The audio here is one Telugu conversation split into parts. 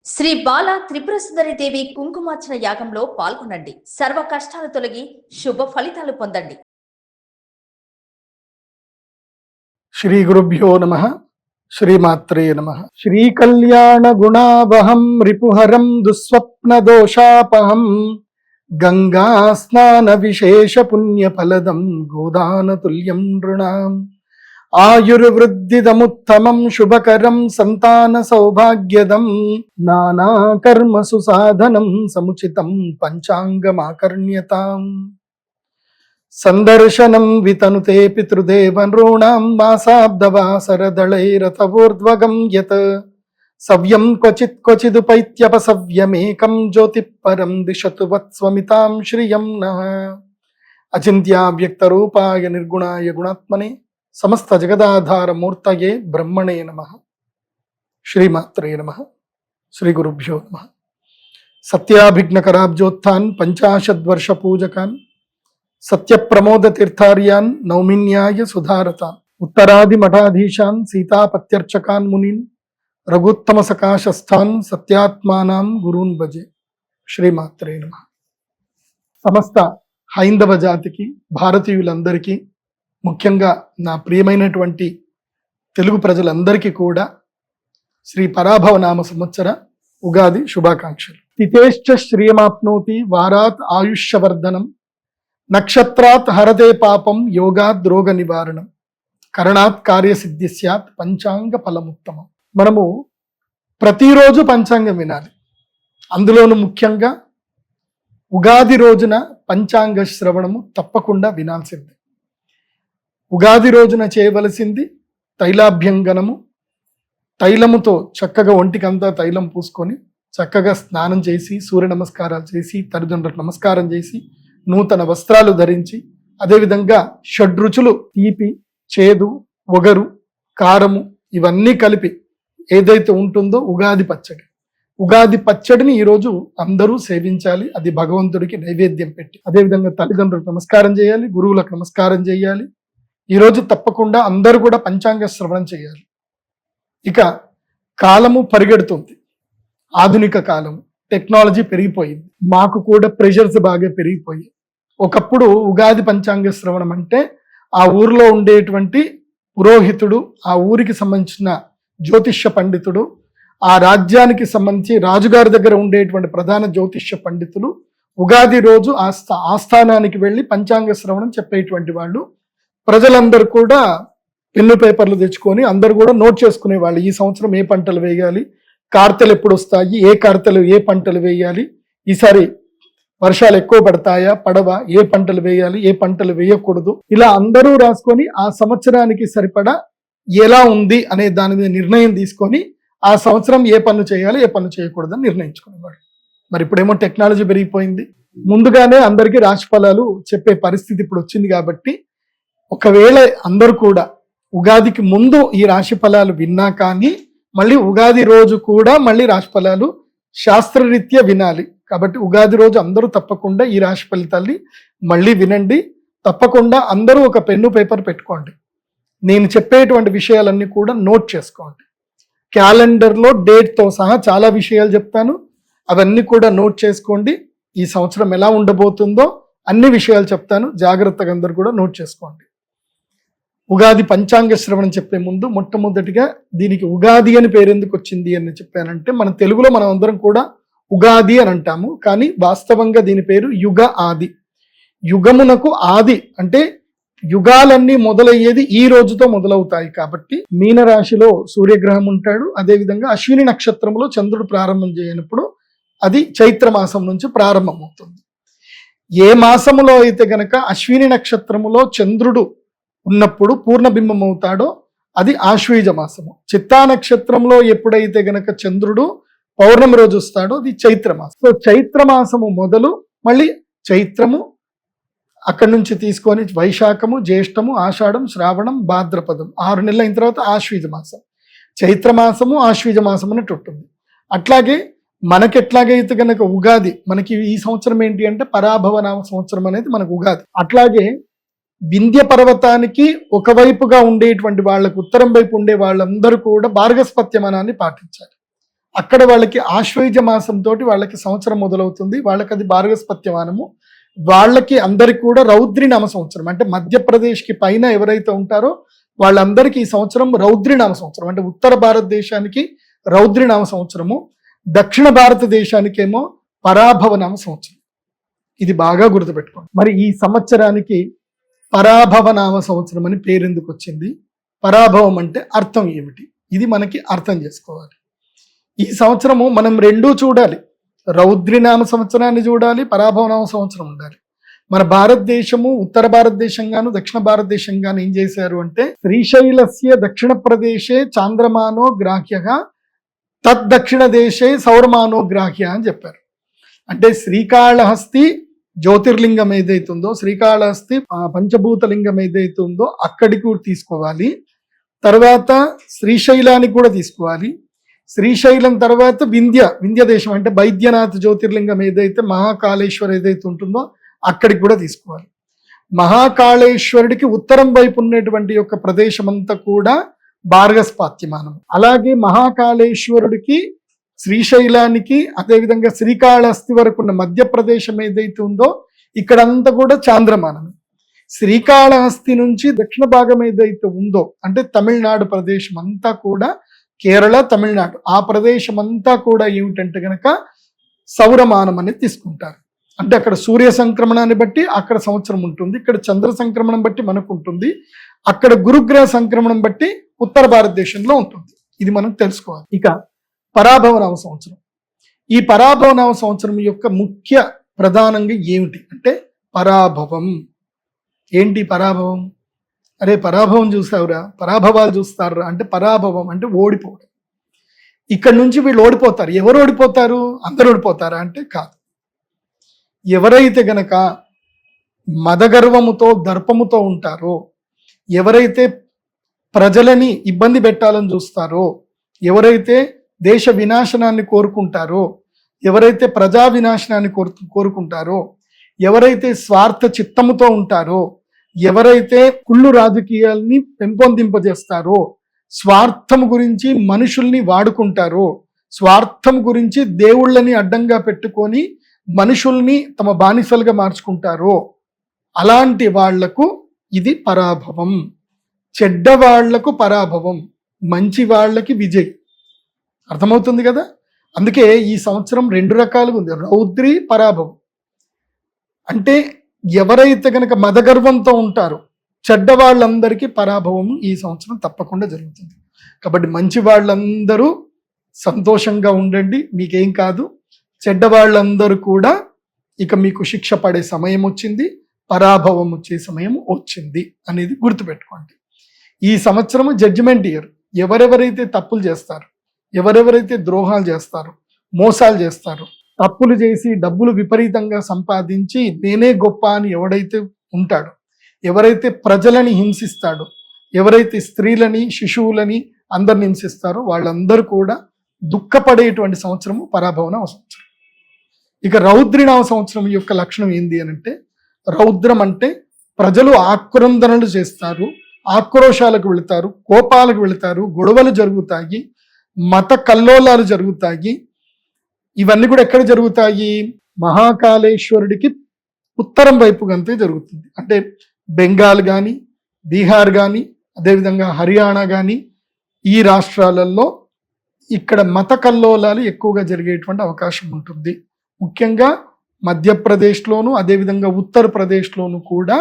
శ్రీ బాల త్రిపుర సుందరి దేవి కుంకుమార్చన యాగంలో పాల్గొనండి. సర్వ కష్టాలు తొలగి శుభ ఫలితాలు పొందండి. శ్రీ గురుభ్యో నమః. శ్రీమాత్రే నమః. శ్రీ కళ్యాణ గుణావహం రిపుహరం దుస్వప్న దోషాపహం గంగా స్నాన విశేష పుణ్య ఫలదం గోదాన తుల్యం నృణాం ఆయుర్వృద్ధిదముత్తమం శుభకరం సంతాన సౌభాగ్యదం నానా కర్మసు సాధనం సముచితం పంచాంగమాకర్ణ్యతాం సందర్శనం వితనుతే పితృదేవ నృణాం మాసాబ్దవాసరదళైరథవోర్ధ్వగం యత్ సవ్యం క్వచిదుపైత్యపసవ్యమేకం జ్యోతిఃపరం దిశతు వత్స్వమితాం శ్రియం నః. అచింత్యావ్యక్తరూపాయ నిర్గుణాయ గుణాత్మనే సమస్త జగదాధార మూర్తయే బ్రహ్మణే నమః. శ్రీమాత్రే నమః. శ్రీ గురుభ్యో నమః. సత్యాభిఘ్నకరాబ్జోత్థాన్ పంచాశద్వర్ష పూజకాన్ సత్యప్రమోద తీర్థార్యాన్ నౌమిన్యాయ సుధారతాన్ ఉత్తరాది మఠాధీశాన్ సీతాపత్యర్చకాన్ మునీన్ రఘుత్తమ సకాశస్థాన్ సత్యాత్మానాం గురూన్ భజే. శ్రీమాత్రే నమః. సమస్త హైందవ జాతికి, భారతీయులందరికీ, ముఖ్యంగా నా ప్రియమైనటువంటి తెలుగు ప్రజలందరికీ కూడా శ్రీ పరాభవ నామ సంవత్సర ఉగాది శుభాకాంక్షలు. తిథేశ్చ శ్రియమాప్నోతి వారాత్ ఆయుష్యవర్ధనం నక్షత్రాత్ హరతే పాపం యోగాద్ రోగ నివారణం కరణాత్ కార్యసిద్ధి స్యాత్ పంచాంగ ఫలముత్తమం. మనము ప్రతిరోజు పంచాంగం వినాలి. అందులోనూ ముఖ్యంగా ఉగాది రోజున పంచాంగ శ్రవణము తప్పకుండా వినాల్సిందే. ఉగాది రోజున చేయవలసింది తైలాభ్యంగనము. తైలముతో చక్కగా ఒంటికంతా తైలం పూసుకొని చక్కగా స్నానం చేసి సూర్య నమస్కారాలు చేసి తల్లిదండ్రులకు నమస్కారం చేసి నూతన వస్త్రాలు ధరించి, అదేవిధంగా షడ్రుచులు తీపి, చేదు, ఒగరు, కారము ఇవన్నీ కలిపి ఏదైతే ఉంటుందో ఉగాది పచ్చడి, ఉగాది పచ్చడిని ఈరోజు అందరూ సేవించాలి. అది భగవంతుడికి నైవేద్యం పెట్టి. అదేవిధంగా తల్లిదండ్రులకు నమస్కారం చేయాలి, గురువులకు నమస్కారం చేయాలి. ఈరోజు తప్పకుండా అందరూ కూడా పంచాంగ శ్రవణం చేయాలి. ఇక కాలము పరిగెడుతుంది, ఆధునిక కాలము, టెక్నాలజీ పెరిగిపోయింది. మాకు కూడా ప్రెషర్స్ బాగా పెరిగిపోయాయి. ఒకప్పుడు ఉగాది పంచాంగ శ్రవణం అంటే ఆ ఊరిలో ఉండేటువంటి పురోహితుడు, ఆ ఊరికి సంబంధించిన జ్యోతిష్య పండితుడు, ఆ రాజ్యానికి సంబంధించి రాజుగారి దగ్గర ఉండేటువంటి ప్రధాన జ్యోతిష్య పండితులు ఉగాది రోజు ఆస్థానానికి వెళ్ళి పంచాంగ శ్రవణం చెప్పేటువంటి వాళ్ళు. ప్రజలందరూ కూడా పెన్ను పేపర్లు తెచ్చుకొని అందరూ కూడా నోట్ చేసుకునే వాళ్ళు. ఈ సంవత్సరం ఏ పంటలు వేయాలి, కార్తెలు ఎప్పుడు వస్తాయి, ఏ కార్తెలు ఏ పంటలు వేయాలి, ఈసారి వర్షాలు ఎక్కువ పడతాయా పడవా, ఏ పంటలు వేయాలి ఏ పంటలు వేయకూడదు, ఇలా అందరూ రాసుకొని ఆ సంవత్సరానికి సరిపడా ఎలా ఉంది అనే దాని మీద నిర్ణయం తీసుకొని ఆ సంవత్సరం ఏ పనులు చేయాలి ఏ పనులు చేయకూడదని నిర్ణయించుకునేవాడు. మరి ఇప్పుడేమో టెక్నాలజీ పెరిగిపోయింది. ముందుగానే అందరికీ రాశి ఫలాలు చెప్పే పరిస్థితి ఇప్పుడు వచ్చింది. కాబట్టి ఒకవేళ అందరూ కూడా ఉగాదికి ముందు ఈ రాశి ఫలాలు విన్నా కానీ మళ్ళీ ఉగాది రోజు కూడా మళ్ళీ రాశి ఫలాలు శాస్త్రరీత్యా వినాలి. కాబట్టి ఉగాది రోజు అందరూ తప్పకుండా ఈ రాశి ఫలితాల్ని మళ్ళీ వినండి. తప్పకుండా అందరూ ఒక పెన్ను పేపర్ పెట్టుకోండి. నేను చెప్పేటువంటి విషయాలన్నీ కూడా నోట్ చేసుకోండి. క్యాలెండర్లో డేట్తో సహా చాలా విషయాలు చెప్తాను, అవన్నీ కూడా నోట్ చేసుకోండి. ఈ సంవత్సరం ఎలా ఉండబోతుందో అన్ని విషయాలు చెప్తాను, జాగ్రత్తగా అందరూ కూడా నోట్ చేసుకోండి. ఉగాది పంచాంగ శ్రవణం చెప్పే ముందు మొట్టమొదటిగా దీనికి ఉగాది అని పేరు ఎందుకు వచ్చింది అని చెప్పానంటే, మన తెలుగులో మనం అందరం కూడా ఉగాది అని అంటాము, కానీ వాస్తవంగా దీని పేరు యుగ ఆది. యుగమునకు ఆది అంటే యుగాలన్నీ మొదలయ్యేది ఈ రోజుతో మొదలవుతాయి. కాబట్టి మీనరాశిలో సూర్యగ్రహం ఉంటాడు, అదేవిధంగా అశ్విని నక్షత్రంలో చంద్రుడు ప్రారంభం చేయనప్పుడు అది చైత్రమాసం నుంచి ప్రారంభమవుతుంది. ఏ మాసములో అయితే గనక అశ్విని నక్షత్రములో చంద్రుడు ఉన్నప్పుడు పూర్ణబింబం అవుతాడో అది ఆశ్వీజ మాసము. చిత్తా నక్షత్రంలో ఎప్పుడైతే గనక చంద్రుడు పౌర్ణమి రోజు వస్తాడో అది చైత్రమాసం. సో చైత్రమాసము మొదలు మళ్ళీ చైత్రము, అక్కడి నుంచి తీసుకొని వైశాఖము, జ్యేష్టము, ఆషాఢం, శ్రావణం, భాద్రపదం 6 నెలలు అయిన తర్వాత ఆశ్వీజ మాసం. చైత్రమాసము ఆశ్వీజ మాసం అన్నట్టు ఉంటుంది. అట్లాగే మనకి ఎట్లాగైతే కనుక ఉగాది మనకి ఈ సంవత్సరం ఏంటి అంటే పరాభవ నామ సంవత్సరం అనేది మనకు ఉగాది. అట్లాగే వింధ్య పర్వతానికి ఒకవైపుగా ఉండేటువంటి వాళ్ళకు ఉత్తరం వైపు ఉండే వాళ్ళందరూ కూడా భార్గస్పత్యమనాన్ని పాటించాలి. అక్కడ వాళ్ళకి ఆశ్వయుజ మాసంతో వాళ్ళకి సంవత్సరం మొదలవుతుంది. వాళ్ళకి అది భార్గస్పత్యమానము. వాళ్ళకి అందరికి కూడా రౌద్రినామ సంవత్సరం, అంటే మధ్యప్రదేశ్కి పైన ఎవరైతే ఉంటారో వాళ్ళందరికీ ఈ సంవత్సరం రౌద్రినామ సంవత్సరం. అంటే ఉత్తర భారతదేశానికి రౌద్రినామ సంవత్సరము, దక్షిణ భారతదేశానికేమో పరాభవనామ సంవత్సరం. ఇది బాగా గుర్తుపెట్టుకోండి. మరి ఈ సంవత్సరానికి పరాభవనామ సంవత్సరం అని పేరు ఎందుకు వచ్చింది? పరాభవం అంటే అర్థం ఏమిటి? ఇది మనకి అర్థం చేసుకోవాలి. ఈ సంవత్సరము మనం రెండూ చూడాలి. రౌద్రినామ సంవత్సరాన్ని చూడాలి, పరాభవనామ సంవత్సరం ఉండాలి. మన భారతదేశము ఉత్తర భారతదేశంగాను దక్షిణ భారతదేశంగాను ఏం చేశారు అంటే, శ్రీశైలస్య దక్షిణ ప్రదేశే చాంద్రమానో గ్రాహ్య తద్దక్షిణ దేశే సౌరమానో గ్రాహ్య అని చెప్పారు. అంటే శ్రీకాళహస్తి జ్యోతిర్లింగం ఏదైతుందో, శ్రీకాళహస్తి పంచభూత లింగం ఏదైతుందో అక్కడికి కూడా తీసుకోవాలి. తర్వాత శ్రీశైలానికి కూడా తీసుకోవాలి. శ్రీశైలం తర్వాత వింధ్య దేశం అంటే బైద్యనాథ్ జ్యోతిర్లింగం ఏదైతే మహాకాళేశ్వర్ ఏదైతే ఉంటుందో అక్కడికి కూడా తీసుకోవాలి. మహాకాళేశ్వరుడికి ఉత్తరం వైపు ఉన్నటువంటి యొక్క ప్రదేశం అంతా కూడా భార్గస్పాత్యమానం. అలాగే మహాకాళేశ్వరుడికి, శ్రీశైలానికి, అదేవిధంగా శ్రీకాళహస్తి వరకు ఉన్న మధ్యప్రదేశం ఏదైతే ఉందో ఇక్కడంతా కూడా చాంద్రమానం. శ్రీకాళహస్తి నుంచి దక్షిణ భాగం ఏదైతే ఉందో అంటే తమిళనాడు ప్రదేశం అంతా కూడా, కేరళ, తమిళనాడు ఆ ప్రదేశం అంతా కూడా ఏమిటంటే గనక సౌరమానం అనేది తీసుకుంటారు. అంటే అక్కడ సూర్య సంక్రమణాన్ని బట్టి అక్కడ సంవత్సరం ఉంటుంది, ఇక్కడ చంద్ర సంక్రమణం బట్టి మనకు ఉంటుంది, అక్కడ గురుగ్రహ సంక్రమణం బట్టి ఉత్తర భారతదేశంలో ఉంటుంది. ఇది మనం తెలుసుకోవాలి. ఇక పరాభవనామ సంవత్సరం. ఈ పరాభవనామ సంవత్సరం యొక్క ముఖ్య ప్రధానంగా ఏమిటి అంటే పరాభవం. ఏంటి పరాభవం? అరే పరాభవం చూసావురా, పరాభవాలు చూస్తారా అంటే పరాభవం అంటే ఓడిపోవడం. ఇక్కడ నుంచి వీళ్ళు ఓడిపోతారు. ఎవరు ఓడిపోతారు? అందరు ఓడిపోతారా అంటే కాదు. ఎవరైతే గనక మదగర్వముతో దర్పముతో ఉంటారో, ఎవరైతే ప్రజలని ఇబ్బంది పెట్టాలని చూస్తారో, ఎవరైతే దేశ వినాశనాన్ని కోరుకుంటారో, ఎవరైతే ప్రజా వినాశనాన్ని కోరుకుంటారో, ఎవరైతే స్వార్థ చిత్తముతో ఉంటారో, ఎవరైతే కుళ్ళు రాజకీయాల్ని పెంపొందింపజేస్తారో, స్వార్థం గురించి మనుషుల్ని వాడుకుంటారో, స్వార్థం గురించి దేవుళ్ళని అడ్డంగా పెట్టుకొని మనుషుల్ని తమ బానిసలుగా మార్చుకుంటారో అలాంటి వాళ్లకు ఇది పరాభవం. చెడ్డ వాళ్లకు పరాభవం, మంచి వాళ్ళకి విజయ్. అర్థమవుతుంది కదా? అందుకే ఈ సంవత్సరం రెండు రకాలుగా ఉంది, రౌద్రి, పరాభవం. అంటే ఎవరైతే గనక మదగర్వంతో ఉంటారో చెడ్డ వాళ్ళందరికీ పరాభవము ఈ సంవత్సరం తప్పకుండా జరుగుతుంది. కాబట్టి మంచి వాళ్ళందరూ సంతోషంగా ఉండండి, మీకేం కాదు. చెడ్డ వాళ్ళందరూ కూడా ఇక మీకు శిక్ష పడే సమయం వచ్చింది, పరాభవం వచ్చే సమయం వచ్చింది అనేది గుర్తుపెట్టుకోండి. ఈ సంవత్సరము జడ్జిమెంట్ ఇయర్. ఎవరెవరైతే తప్పులు చేస్తారు, ఎవరెవరైతే ద్రోహాలు చేస్తారు, మోసాలు చేస్తారు, తప్పులు చేసి డబ్బులు విపరీతంగా సంపాదించి నేనే గొప్ప అని ఎవడైతే ఉంటాడో, ఎవరైతే ప్రజలని హింసిస్తాడో, ఎవరైతే స్త్రీలని, శిశువులని అందరిని హింసిస్తారో వాళ్ళందరూ కూడా దుఃఖపడేటువంటి సంవత్సరము పరాభవనామ సంవత్సరం. ఇక రౌద్రినామ సంవత్సరం యొక్క లక్షణం ఏంది అని అంటే, రౌద్రం అంటే ప్రజలు ఆక్రందనలు చేస్తారు, ఆక్రోశాలకు వెళతారు, కోపాలకు వెళతారు, గొడవలు జరుగుతాయి, మత కల్లోలాలు జరుగుతాయి. ఇవన్నీ కూడా ఎక్కడ జరుగుతాయి? మహాకాళేశ్వరుడికి ఉత్తరం వైపు గంతే జరుగుతుంది. అంటే బెంగాల్ కానీ, బీహార్ కానీ, అదేవిధంగా హర్యానా కానీ ఈ రాష్ట్రాలలో ఇక్కడ మత కల్లోలాలు ఎక్కువగా జరిగేటువంటి అవకాశం ఉంటుంది. ముఖ్యంగా మధ్యప్రదేశ్లోను, అదేవిధంగా ఉత్తరప్రదేశ్లోను కూడా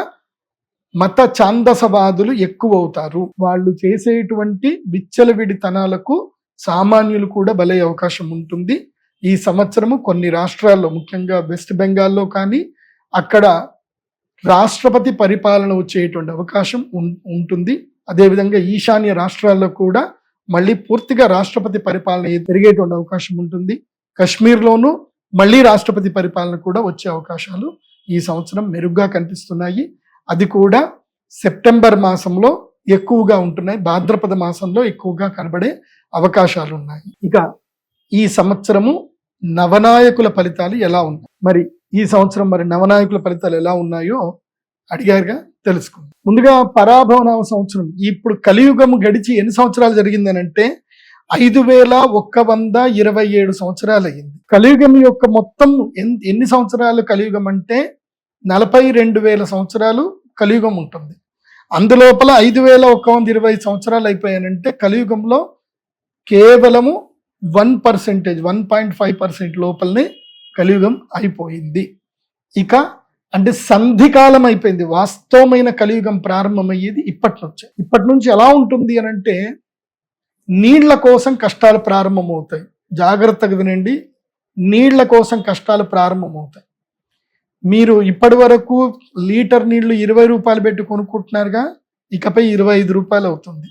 మత ఛాందసవాదులు ఎక్కువ అవుతారు. వాళ్ళు చేసేటువంటి విచ్చలవిడితనాలకు సామాన్యులు కూడా బలయ్యే అవకాశం ఉంటుంది. ఈ సంవత్సరము కొన్ని రాష్ట్రాల్లో, ముఖ్యంగా వెస్ట్ బెంగాల్లో కానీ అక్కడ రాష్ట్రపతి పరిపాలన వచ్చేటువంటి అవకాశం ఉంటుంది. అదేవిధంగా ఈశాన్య రాష్ట్రాల్లో కూడా మళ్ళీ పూర్తిగా రాష్ట్రపతి పరిపాలన పెరిగేటువంటి అవకాశం ఉంటుంది. కశ్మీర్లోనూ మళ్ళీ రాష్ట్రపతి పరిపాలన కూడా వచ్చే అవకాశాలు ఈ సంవత్సరం మెరుగ్గా కనిపిస్తున్నాయి. అది కూడా సెప్టెంబర్ మాసంలో ఎక్కువగా ఉంటున్నాయి, భాద్రపద మాసంలో ఎక్కువగా కనబడే అవకాశాలు ఉన్నాయి. ఇక ఈ సంవత్సరము నవనాయకుల ఫలితాలు ఎలా ఉన్నాయి? మరి ఈ సంవత్సరం మరి నవనాయకుల ఫలితాలు ఎలా ఉన్నాయో అడిగారుగా, తెలుసుకుందాం. ముందుగా పరాభవనామ సంవత్సరం. ఇప్పుడు కలియుగము గడిచి ఎన్ని సంవత్సరాలు జరిగిందనంటే 5127 సంవత్సరాలు అయ్యింది. కలియుగం యొక్క మొత్తం ఎన్ని సంవత్సరాలు కలియుగం అంటే 42,000 సంవత్సరాలు కలియుగం ఉంటుంది. అందులోపల 5120 సంవత్సరాలు అయిపోయానంటే కలియుగంలో కేవలము 1.5% లోపలనే కలియుగం అయిపోయింది. ఇక అంటే సంధికాలం అయిపోయింది. వాస్తవమైన కలియుగం ప్రారంభమయ్యేది ఇప్పటి నుంచి ఎలా ఉంటుంది అని అంటే నీళ్ల కోసం కష్టాలు ప్రారంభమవుతాయి. జాగ్రత్తగా వినండి, నీళ్ల కోసం కష్టాలు ప్రారంభమవుతాయి. మీరు ఇప్పటి వరకు లీటర్ నీళ్లు 20 రూపాయలు పెట్టి కొనుక్కుంటున్నారుగా, ఇకపై 25 రూపాయలు అవుతుంది,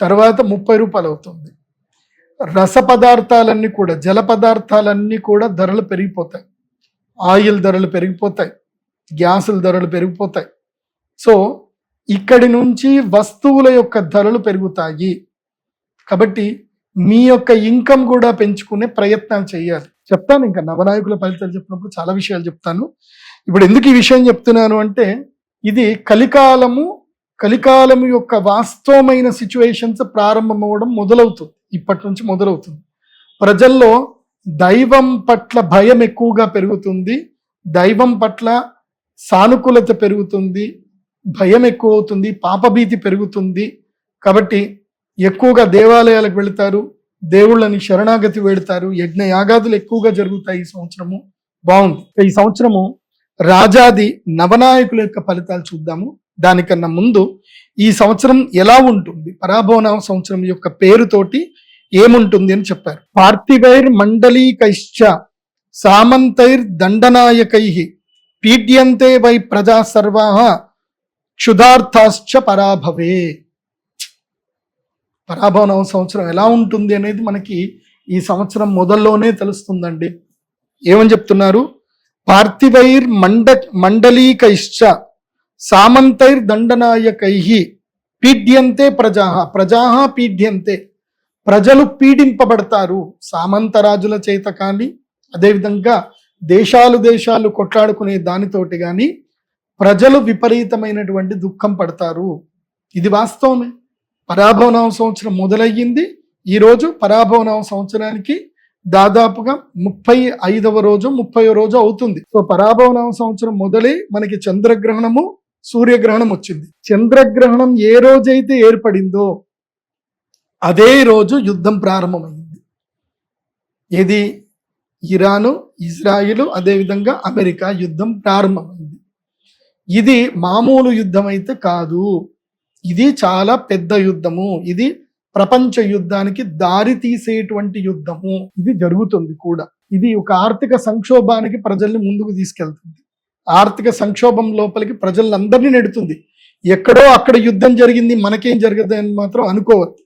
తర్వాత 30 రూపాయలు అవుతుంది. రస పదార్థాలన్నీ కూడా, జల పదార్థాలన్నీ కూడా ధరలు పెరిగిపోతాయి. ఆయిల్ ధరలు పెరిగిపోతాయి, గ్యాసుల ధరలు పెరిగిపోతాయి. సో ఇక్కడి నుంచి వస్తువుల యొక్క ధరలు పెరుగుతాయి. కాబట్టి మీ యొక్క ఇన్కమ్ కూడా పెంచుకునే ప్రయత్నాలు చేయాలి. చెప్తాను, ఇంకా నవనాయకుల ఫలితాలు చెప్పినప్పుడు చాలా విషయాలు చెప్తాను. ఇప్పుడు ఎందుకు ఈ విషయం చెప్తున్నాను అంటే ఇది కలికాలము యొక్క వాస్తవమైన సిచ్యువేషన్స్ ప్రారంభమవడం మొదలవుతుంది. ఇప్పటి నుంచి మొదలవుతుంది. ప్రజల్లో దైవం పట్ల భయం ఎక్కువగా పెరుగుతుంది, దైవం పట్ల సానుకూలత పెరుగుతుంది, భయం ఎక్కువ అవుతుంది, పాపభీతి పెరుగుతుంది. కాబట్టి ఎక్కువగా దేవాలయాలకు వెళతారు, దేవుళ్ళని శరణాగతి వెళతారు, యజ్ఞ యాగాదులు ఎక్కువగా జరుగుతాయి. ఈ సంవత్సరము బాగుంది. ఈ సంవత్సరము రాజాది నవనాయకుల యొక్క ఫలితాలు చూద్దాము. దానికన్నా ముందు ఈ సంవత్సరం ఎలా ఉంటుంది, పరాభవనామ సంవత్సరం యొక్క పేరుతోటి ఏముంటుంది అని చెప్పారు. పార్థివైర్ మండలీకైశ్చ సామంతైర్ దండనాయకై పీడ్యంతే వై ప్రజా సర్వాః క్షుధార్థాశ్చ పరాభవే. పరాభవనామ సంవత్సరం ఎలా ఉంటుంది అనేది మనకి ఈ సంవత్సరం మొదల్లోనే తెలుస్తుందండి. ఏమని చెప్తున్నారు? పార్థివైర్ మండలీకైశ్చ సామంతైర్ దండనాయకై పీడ్యంతే ప్రజా పీడ్యంతే, ప్రజలు పీడింపబడతారు. సామంత రాజుల చేత కానీ, అదేవిధంగా దేశాలు కొట్లాడుకునే దానితోటి కానీ ప్రజలు విపరీతమైనటువంటి దుఃఖం పడతారు. ఇది వాస్తవమే. పరాభవనామ సంవత్సరం మొదలయ్యింది. ఈరోజు పరాభవనామ సంవత్సరానికి దాదాపుగా 35వ రోజు 30వ రోజు అవుతుంది. సో పరాభవనామ సంవత్సరం మొదలై మనకి చంద్రగ్రహణము సూర్యగ్రహణం వచ్చింది. చంద్రగ్రహణం ఏ రోజైతే ఏర్పడిందో అదే రోజు యుద్ధం ప్రారంభమైంది. ఏది? ఇరాను, ఇజ్రాయిల్, అదేవిధంగా అమెరికా యుద్ధం ప్రారంభమైంది. ఇది మామూలు యుద్ధం అయితే కాదు, ఇది చాలా పెద్ద యుద్ధము. ఇది ప్రపంచ యుద్ధానికి దారి తీసేటువంటి యుద్ధము. ఇది జరుగుతుంది కూడా. ఇది ఒక ఆర్థిక సంక్షోభానికి ప్రజల్ని ముందుకు తీసుకెళ్తుంది. ఆర్థిక సంక్షోభం లోపలికి ప్రజలందరినీ నెడుతుంది. ఎక్కడో అక్కడ యుద్ధం జరిగింది, మనకేం జరగదు అని మాత్రం అనుకోవద్దు.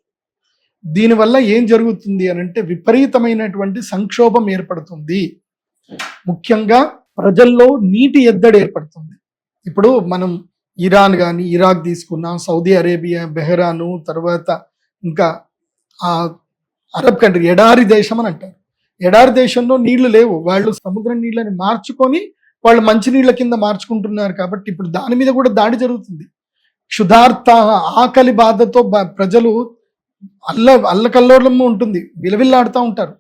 దీనివల్ల ఏం జరుగుతుంది అని అంటే విపరీతమైనటువంటి సంక్షోభం ఏర్పడుతుంది. ముఖ్యంగా ప్రజల్లో నీటి ఎద్దడి ఏర్పడుతుంది. ఇప్పుడు మనం ఇరాన్ కానీ ఇరాక్ తీసుకున్నాం, సౌదీ అరేబియా, బెహ్రాను, తర్వాత ఇంకా అరబ్ కంట్రీ, ఎడారి దేశం అని అంటారు. ఎడారి దేశంలో నీళ్లు లేవు, వాళ్ళు సముద్రం నీళ్ళని మార్చుకొని వాళ్ళు మంచినీళ్ళ కింద మార్చుకుంటున్నారు. కాబట్టి ఇప్పుడు దాని మీద కూడా దాడి జరుగుతుంది. క్షుధార్త, ఆకలి బాధతో ప్రజలు అల్లకల్లోలము ఉంటుంది, విలవిల్లాడుతూ ఉంటారు.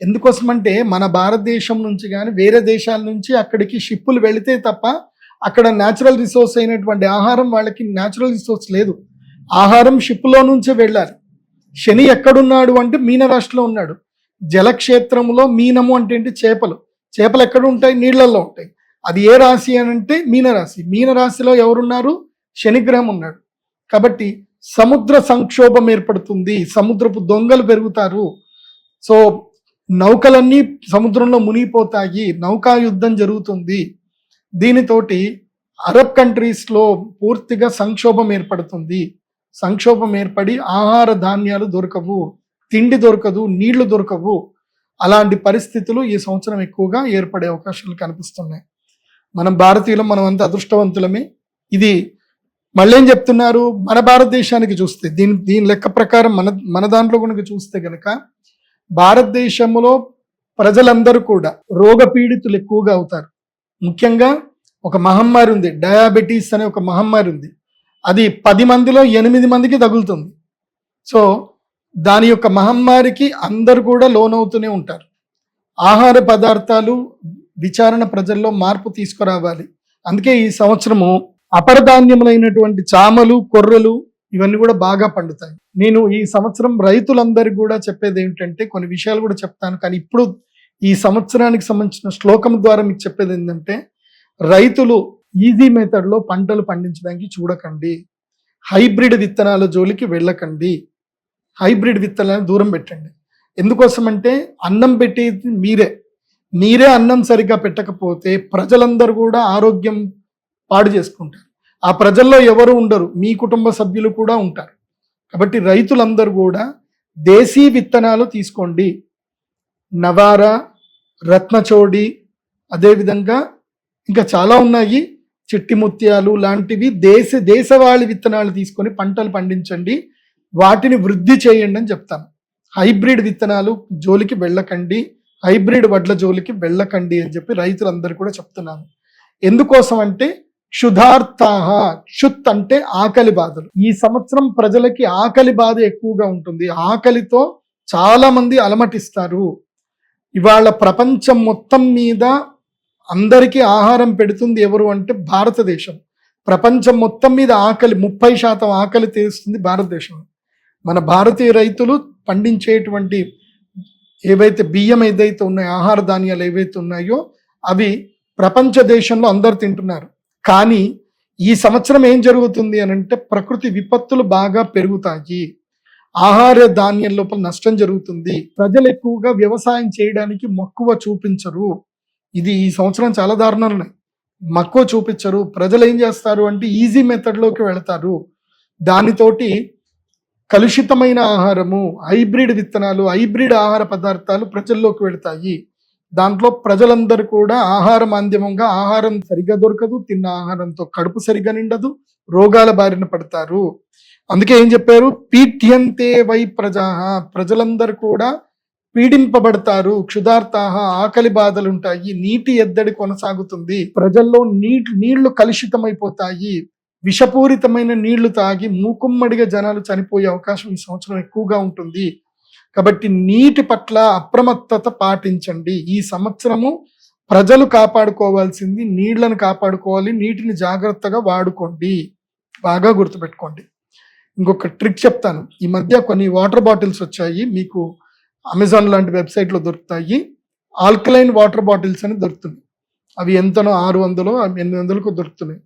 ఎందుకోసమంటే మన భారతదేశం నుంచి కానీ వేరే దేశాల నుంచి అక్కడికి షిప్పులు వెళితే తప్ప అక్కడ న్యాచురల్ రిసోర్స్ అయినటువంటి ఆహారం, వాళ్ళకి న్యాచురల్ రిసోర్స్ లేదు. ఆహారం షిప్లో నుంచే వెళ్ళాలి. శని ఎక్కడున్నాడు అంటే మీనరాశిలో ఉన్నాడు. జలక్షేత్రంలో మీనము అంటే ఏంటి? చేపలు. చేపలు ఎక్కడ ఉంటాయి? నీళ్లలో ఉంటాయి. అది ఏ రాశి అని అంటే మీనరాశి. మీనరాశిలో ఎవరున్నారు? శనిగ్రహం ఉన్నాడు. కాబట్టి సముద్ర సంక్షోభం ఏర్పడుతుంది, సముద్రపు దొంగలు పెరుగుతారు. సో నౌకలన్నీ సముద్రంలో మునిగిపోతాయి, నౌకా యుద్ధం జరుగుతుంది. దీనితోటి అరబ్ కంట్రీస్లో పూర్తిగా సంక్షోభం ఏర్పడుతుంది. సంక్షోభం ఏర్పడి ఆహార ధాన్యాలు దొరకవు, తిండి దొరకదు, నీళ్లు దొరకవు. అలాంటి పరిస్థితులు ఈ సంవత్సరం ఎక్కువగా ఏర్పడే అవకాశాలు కనిపిస్తున్నాయి. మనం భారతీయులం, మనం అంత అదృష్టవంతులమే. ఇది మళ్ళీ ఏం చెప్తున్నారు? మన భారతదేశానికి చూస్తే దీని లెక్క ప్రకారం మన దాంట్లో కనుక చూస్తే గనక భారతదేశంలో ప్రజలందరూ కూడా రోగ పీడితులు ఎక్కువగా అవుతారు. ముఖ్యంగా ఒక మహమ్మారి ఉంది, డయాబెటీస్ అనే ఒక మహమ్మారి ఉంది. అది 10 మందిలో 8 మందికి తగులుతుంది. సో దాని యొక్క మహమ్మారికి అందరు కూడా లోనవుతూనే ఉంటారు. ఆహార పదార్థాలు విచారణ ప్రజల్లో మార్పు తీసుకురావాలి. అందుకే ఈ సంవత్సరము అపరధాన్యములైనటువంటి చామలు, కొర్రలు ఇవన్నీ కూడా బాగా పండుతాయి. నేను ఈ సంవత్సరం రైతులందరికీ కూడా చెప్పేది ఏమిటంటే, కొన్ని విషయాలు కూడా చెప్తాను, కానీ ఇప్పుడు ఈ సంవత్సరానికి సంబంధించిన శ్లోకం ద్వారా మీకు చెప్పేది ఏంటంటే, రైతులు ఈజీ మెథడ్లో పంటలు పండించడానికి చూడకండి. హైబ్రిడ్ విత్తనాల జోలికి వెళ్ళకండి. హైబ్రిడ్ విత్తనాలను దూరం పెట్టండి. ఎందుకోసమంటే అన్నం పెట్టేది మీరే అన్నం సరిగ్గా పెట్టకపోతే ప్రజలందరూ కూడా ఆరోగ్యం పాడు చేసుకుంటారు. ఆ ప్రజల్లో ఎవరు ఉండరు, మీ కుటుంబ సభ్యులు కూడా ఉంటారు. కాబట్టి రైతులందరూ కూడా దేశీ విత్తనాలు తీసుకోండి. నవారా, రత్నచోడి, అదేవిధంగా ఇంకా చాలా ఉన్నాయి, చిట్టి ముత్యాలు లాంటివి దేశవాళీ విత్తనాలు తీసుకొని పంటలు పండించండి, వాటిని వృద్ధి చేయండి అని చెప్తాను. హైబ్రిడ్ విత్తనాలు జోలికి వెళ్ళకండి, హైబ్రిడ్ వడ్ల జోలికి వెళ్ళకండి అని చెప్పి రైతులందరూ కూడా చెప్తున్నాను. ఎందుకోసం అంటే క్షుధార్తాహ, క్షుత్ అంటే ఆకలి బాధలు. ఈ సంవత్సరం ప్రజలకి ఆకలి బాధ ఎక్కువగా ఉంటుంది. ఆకలితో చాలా మంది అలమటిస్తారు. ఇవాళ ప్రపంచం మొత్తం మీద అందరికీ ఆహారం పెడుతుంది ఎవరు అంటే భారతదేశం. ప్రపంచం మొత్తం మీద ఆకలి 30% ఆకలి తీరుస్తుంది భారతదేశం. మన భారతీయ రైతులు పండించేటువంటి ఏవైతే బియ్యం ఏదైతే ఉన్నాయో, ఆహార ధాన్యాలు ఏవైతే ఉన్నాయో అవి ప్రపంచ దేశంలో అందరు తింటున్నారు. కానీ ఈ సంవత్సరం ఏం జరుగుతుంది అని అంటే, ప్రకృతి విపత్తులు బాగా పెరుగుతాయి, ఆహార ధాన్యం లోపల నష్టం జరుగుతుంది, ప్రజలు ఎక్కువగా వ్యవసాయం చేయడానికి మక్కువ చూపించరు. ఇది ఈ సంవత్సరం చాలా దారుణాలు ఉన్నాయి. మక్కువ చూపించరు. ప్రజలు ఏం చేస్తారు అంటే ఈజీ మెథడ్లోకి వెళతారు. దానితోటి కలుషితమైన ఆహారము, హైబ్రిడ్ విత్తనాలు, హైబ్రిడ్ ఆహార పదార్థాలు ప్రజల్లోకి వెళతాయి. దాంట్లో ప్రజలందరూ కూడా ఆహార మాధ్యమంగా ఆహారం సరిగా దొరకదు, తిన్న ఆహారంతో కడుపు సరిగా నిండదు, రోగాల బారిన పడతారు. అందుకే ఏం చెప్పారు, పీఠ్యంతే వై ప్రజాః, ప్రజలందరూ కూడా పీడింపబడతారు. క్షుధార్తాః, ఆకలి బాధలు ఉంటాయి, నీటి ఎద్దడి కొనసాగుతుంది, ప్రజల్లో నీళ్లు కలుషితమైపోతాయి, విషపూరితమైన నీళ్లు తాగి మూకుమ్మడిగా జనాలు చనిపోయే అవకాశం ఈ సంవత్సరం ఎక్కువగా ఉంటుంది. కాబట్టి నీటి పట్ల అప్రమత్తత పాటించండి. ఈ సంవత్సరము ప్రజలు కాపాడుకోవాల్సింది నీళ్లను కాపాడుకోవాలి, నీటిని జాగ్రత్తగా వాడుకోండి. బాగా గుర్తుపెట్టుకోండి. ఇంకొక ట్రిక్ చెప్తాను. ఈ మధ్య కొన్ని వాటర్ బాటిల్స్ వచ్చాయి, మీకు అమెజాన్ లాంటి వెబ్సైట్లో దొరుకుతాయి. ఆల్కలైన్ వాటర్ బాటిల్స్ అని దొరుకుతుంది. అవి ఎంతనో 600 800కు దొరుకుతున్నాయి.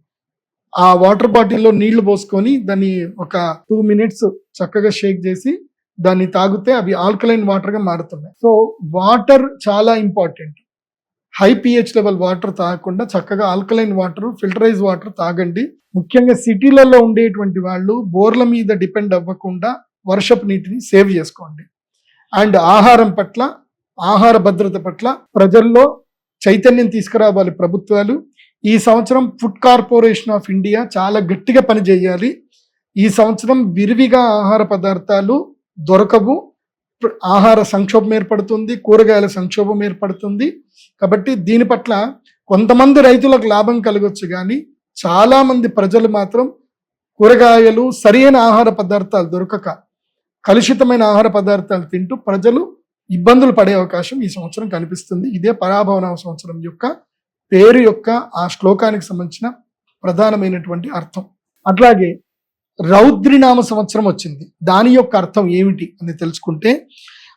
ఆ వాటర్ బాటిల్లో నీళ్లు పోసుకొని దాన్ని ఒక 2 minutes చక్కగా షేక్ చేసి దాన్ని తాగితే అవి ఆల్కలైన్ వాటర్గా మారుతున్నాయి. సో వాటర్ చాలా important. High pH level water తాగకుండా చక్కగా ఆల్కలైన్ వాటర్, ఫిల్టరైజ్ వాటర్ తాగండి. ముఖ్యంగా సిటీలలో ఉండేటువంటి వాళ్ళు బోర్ల మీద డిపెండ్ అవ్వకుండా వర్షపు నీటిని సేవ్ చేసుకోండి. అండ్ ఆహారం పట్ల, ఆహార భద్రత పట్ల ప్రజల్లో చైతన్యం తీసుకురావాలి ప్రభుత్వాలు. ఈ సంవత్సరం ఫుడ్ కార్పొరేషన్ ఆఫ్ ఇండియా చాలా గట్టిగా పనిచేయాలి. ఈ సంవత్సరం విరివిగా ఆహార పదార్థాలు దొరకవు, ఆహార సంక్షోభం ఏర్పడుతుంది, కూరగాయల సంక్షోభం ఏర్పడుతుంది. కాబట్టి దీని పట్ల కొంతమంది రైతులకు లాభం కలగొచ్చు, కానీ చాలా మంది ప్రజలు మాత్రం కూరగాయలు, సరైన ఆహార పదార్థాలు దొరకక కలుషితమైన ఆహార పదార్థాలు తింటూ ప్రజలు ఇబ్బందులు పడే అవకాశం ఈ సంవత్సరం కనిపిస్తుంది. ఇదే పరాభవన సంవత్సరం యొక్క పేరు యొక్క ఆ శ్లోకానికి సంబంధించిన ప్రధానమైనటువంటి అర్థం. అట్లాగే రౌద్రినామ సంవత్సరం వచ్చింది. దాని యొక్క అర్థం ఏమిటి అని తెలుసుకుంటే,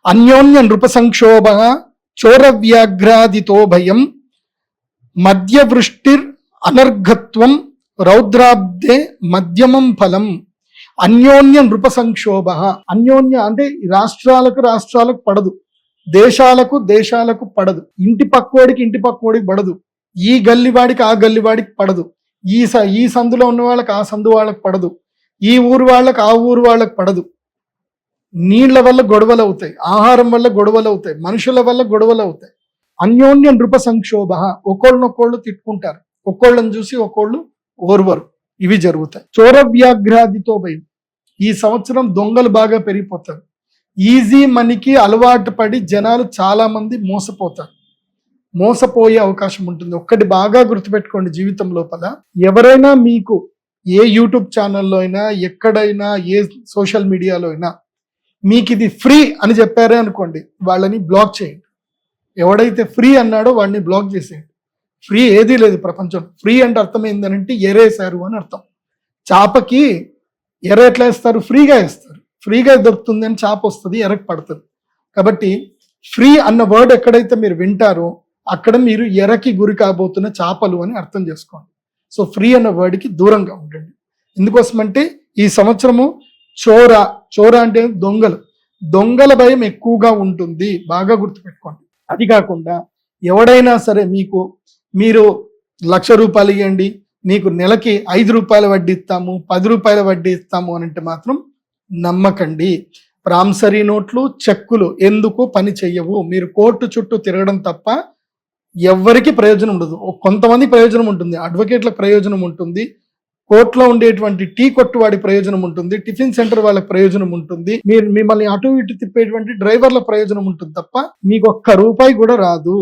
అన్యోన్య నృప సంక్షోభ చోరవ్యాఘ్రాదితో భయం మధ్యవృష్టిర్ అనర్ఘత్వం రౌద్రాబ్దే మధ్యమం ఫలం. అన్యోన్య నృప సంక్షోభ, అన్యోన్య అంటే రాష్ట్రాలకు పడదు, దేశాలకు పడదు, ఇంటి పక్కోడికి పడదు, ఈ గల్లివాడికి ఆ గల్లివాడికి పడదు, ఈ సందులో ఉన్న వాళ్ళకి ఆ సందు వాళ్ళకి పడదు, ఈ ఊరు వాళ్ళకి ఆ ఊరు వాళ్ళకి పడదు. నీళ్ల వల్ల గొడవలు అవుతాయి, ఆహారం వల్ల గొడవలు అవుతాయి, మనుషుల వల్ల గొడవలు అవుతాయి. అన్యోన్య నృప సంక్షోభ, ఒకళ్ళనొకళ్ళు తిట్టుకుంటారు, ఒకళ్ళని చూసి ఒకళ్ళు ఓర్వరు, ఇవి జరుగుతాయి. చోరవ్యాఘ్రాదితో భయం, ఈ సంవత్సరం దొంగలు బాగా పెరిగిపోతారు. ఈజీ మనీకి అలవాటు పడి జనాలు చాలా మంది మోసపోయే అవకాశం ఉంటుంది. ఒక్కటి బాగా గుర్తుపెట్టుకోండి, జీవితం లోపల ఎవరైనా మీకు ఏ యూట్యూబ్ ఛానల్లో అయినా, ఎక్కడైనా, ఏ సోషల్ మీడియాలో అయినా మీకు ఇది ఫ్రీ అని చెప్పారే అనుకోండి, వాళ్ళని బ్లాక్ చేయండి. ఎవడైతే ఫ్రీ అన్నాడో వాడిని బ్లాక్ చేసేయండి. ఫ్రీ ఏదీ లేదు ప్రపంచం. ఫ్రీ అంటే అర్థం ఏంటంటే ఎరేసారు అని అర్థం. చేపకి ఎర ఎట్లా వేస్తారు? ఫ్రీగా వేస్తారు. ఫ్రీగా దొరుకుతుంది అని చేప వస్తుంది, ఎరకు పడుతుంది. కాబట్టి ఫ్రీ అన్న వర్డ్ ఎక్కడైతే మీరు వింటారో అక్కడ మీరు ఎరకి గురి కాబోతున్న చేపలు అని అర్థం చేసుకోండి. సో ఫ్రీ అన్న వర్డ్కి దూరంగా ఉండండి. ఎందుకోసమంటే ఈ సంవత్సరము చోర అంటే దొంగల భయం ఎక్కువగా ఉంటుంది, బాగా గుర్తుపెట్టుకోండి. అది కాకుండా ఎవడైనా సరే మీరు ₹1,00,000 ఇవ్వండి, మీకు నెలకి ₹5 వడ్డీ ఇస్తాము, ₹10 వడ్డీ ఇస్తాము అని అంటే మాత్రం నమ్మకండి. ప్రామిసరీ నోట్లు, చెక్కులు ఎందుకు పని చెయ్యవు. మీరు కోర్టు చుట్టూ తిరగడం తప్ప ఎవ్వరికి ప్రయోజనం ఉండదు. కొంతమంది ప్రయోజనం ఉంటుంది, అడ్వకేట్లకు ప్రయోజనం ఉంటుంది, కోర్టులో ఉండేటువంటి టీ కొట్టు వాడి ప్రయోజనం ఉంటుంది, టిఫిన్ సెంటర్ వాళ్ళకి ప్రయోజనం ఉంటుంది, మిమ్మల్ని అటు ఇటు తిప్పేటువంటి డ్రైవర్ల ప్రయోజనం ఉంటుంది తప్ప మీకు ₹1 కూడా రాదు.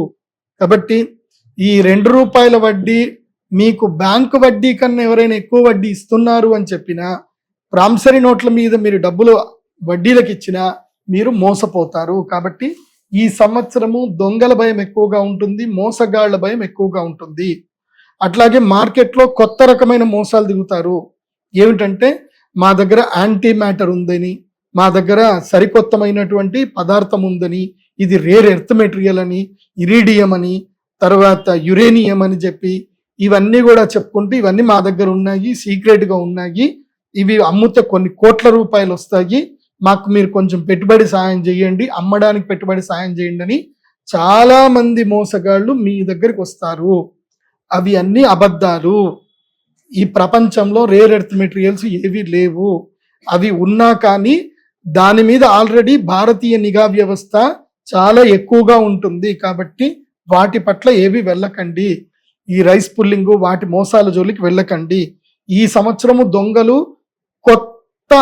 కాబట్టి ఈ ₹2 వడ్డీ మీకు బ్యాంకు వడ్డీ కన్నా ఎవరైనా ఎక్కువ వడ్డీ ఇస్తున్నారు అని చెప్పినా, ప్రామిసరీ నోట్ల మీద మీరు డబ్బులు వడ్డీలకు ఇచ్చినా మీరు మోసపోతారు. కాబట్టి ఈ సంవత్సరము దొంగల భయం ఎక్కువగా ఉంటుంది, మోసగాళ్ల భయం ఎక్కువగా ఉంటుంది. అట్లాగే మార్కెట్లో కొత్త రకమైన మోసాలు దిగుతారు. ఏమిటంటే మా దగ్గర యాంటీ మ్యాటర్ ఉందని, మా దగ్గర సరికొత్తమైనటువంటి పదార్థం ఉందని, ఇది రేర్ ఎర్త్ మెటీరియల్ అని, ఇరీడియం అని, తర్వాత యురేనియం అని చెప్పి ఇవన్నీ కూడా చెప్పుకుంటూ ఇవన్నీ మా దగ్గర ఉన్నాయి, సీక్రెట్గా ఉన్నాయి, ఇవి అమ్ముతే కొన్ని కోట్ల రూపాయలు వస్తాయి, మాకు మీరు కొంచెం పెట్టుబడి సాయం చేయండి, అమ్మడానికి పెట్టుబడి సాయం చేయండి అని చాలా మంది మోసగాళ్ళు మీ దగ్గరికి వస్తారు. అవి అన్ని అబద్ధాలు. ఈ ప్రపంచంలో రేర్ ఎర్త్ మెటీరియల్స్ ఏవి లేవు. అవి ఉన్నా కానీ దాని మీద ఆల్రెడీ భారతీయ నిఘా వ్యవస్థ చాలా ఎక్కువగా ఉంటుంది. కాబట్టి వాటి పట్ల ఏవి వెళ్ళకండి. ఈ రైస్ పుల్లింగ్ వాటి మోసాల జోలికి వెళ్ళకండి. ఈ సంవత్సరము దొంగలు కొత్త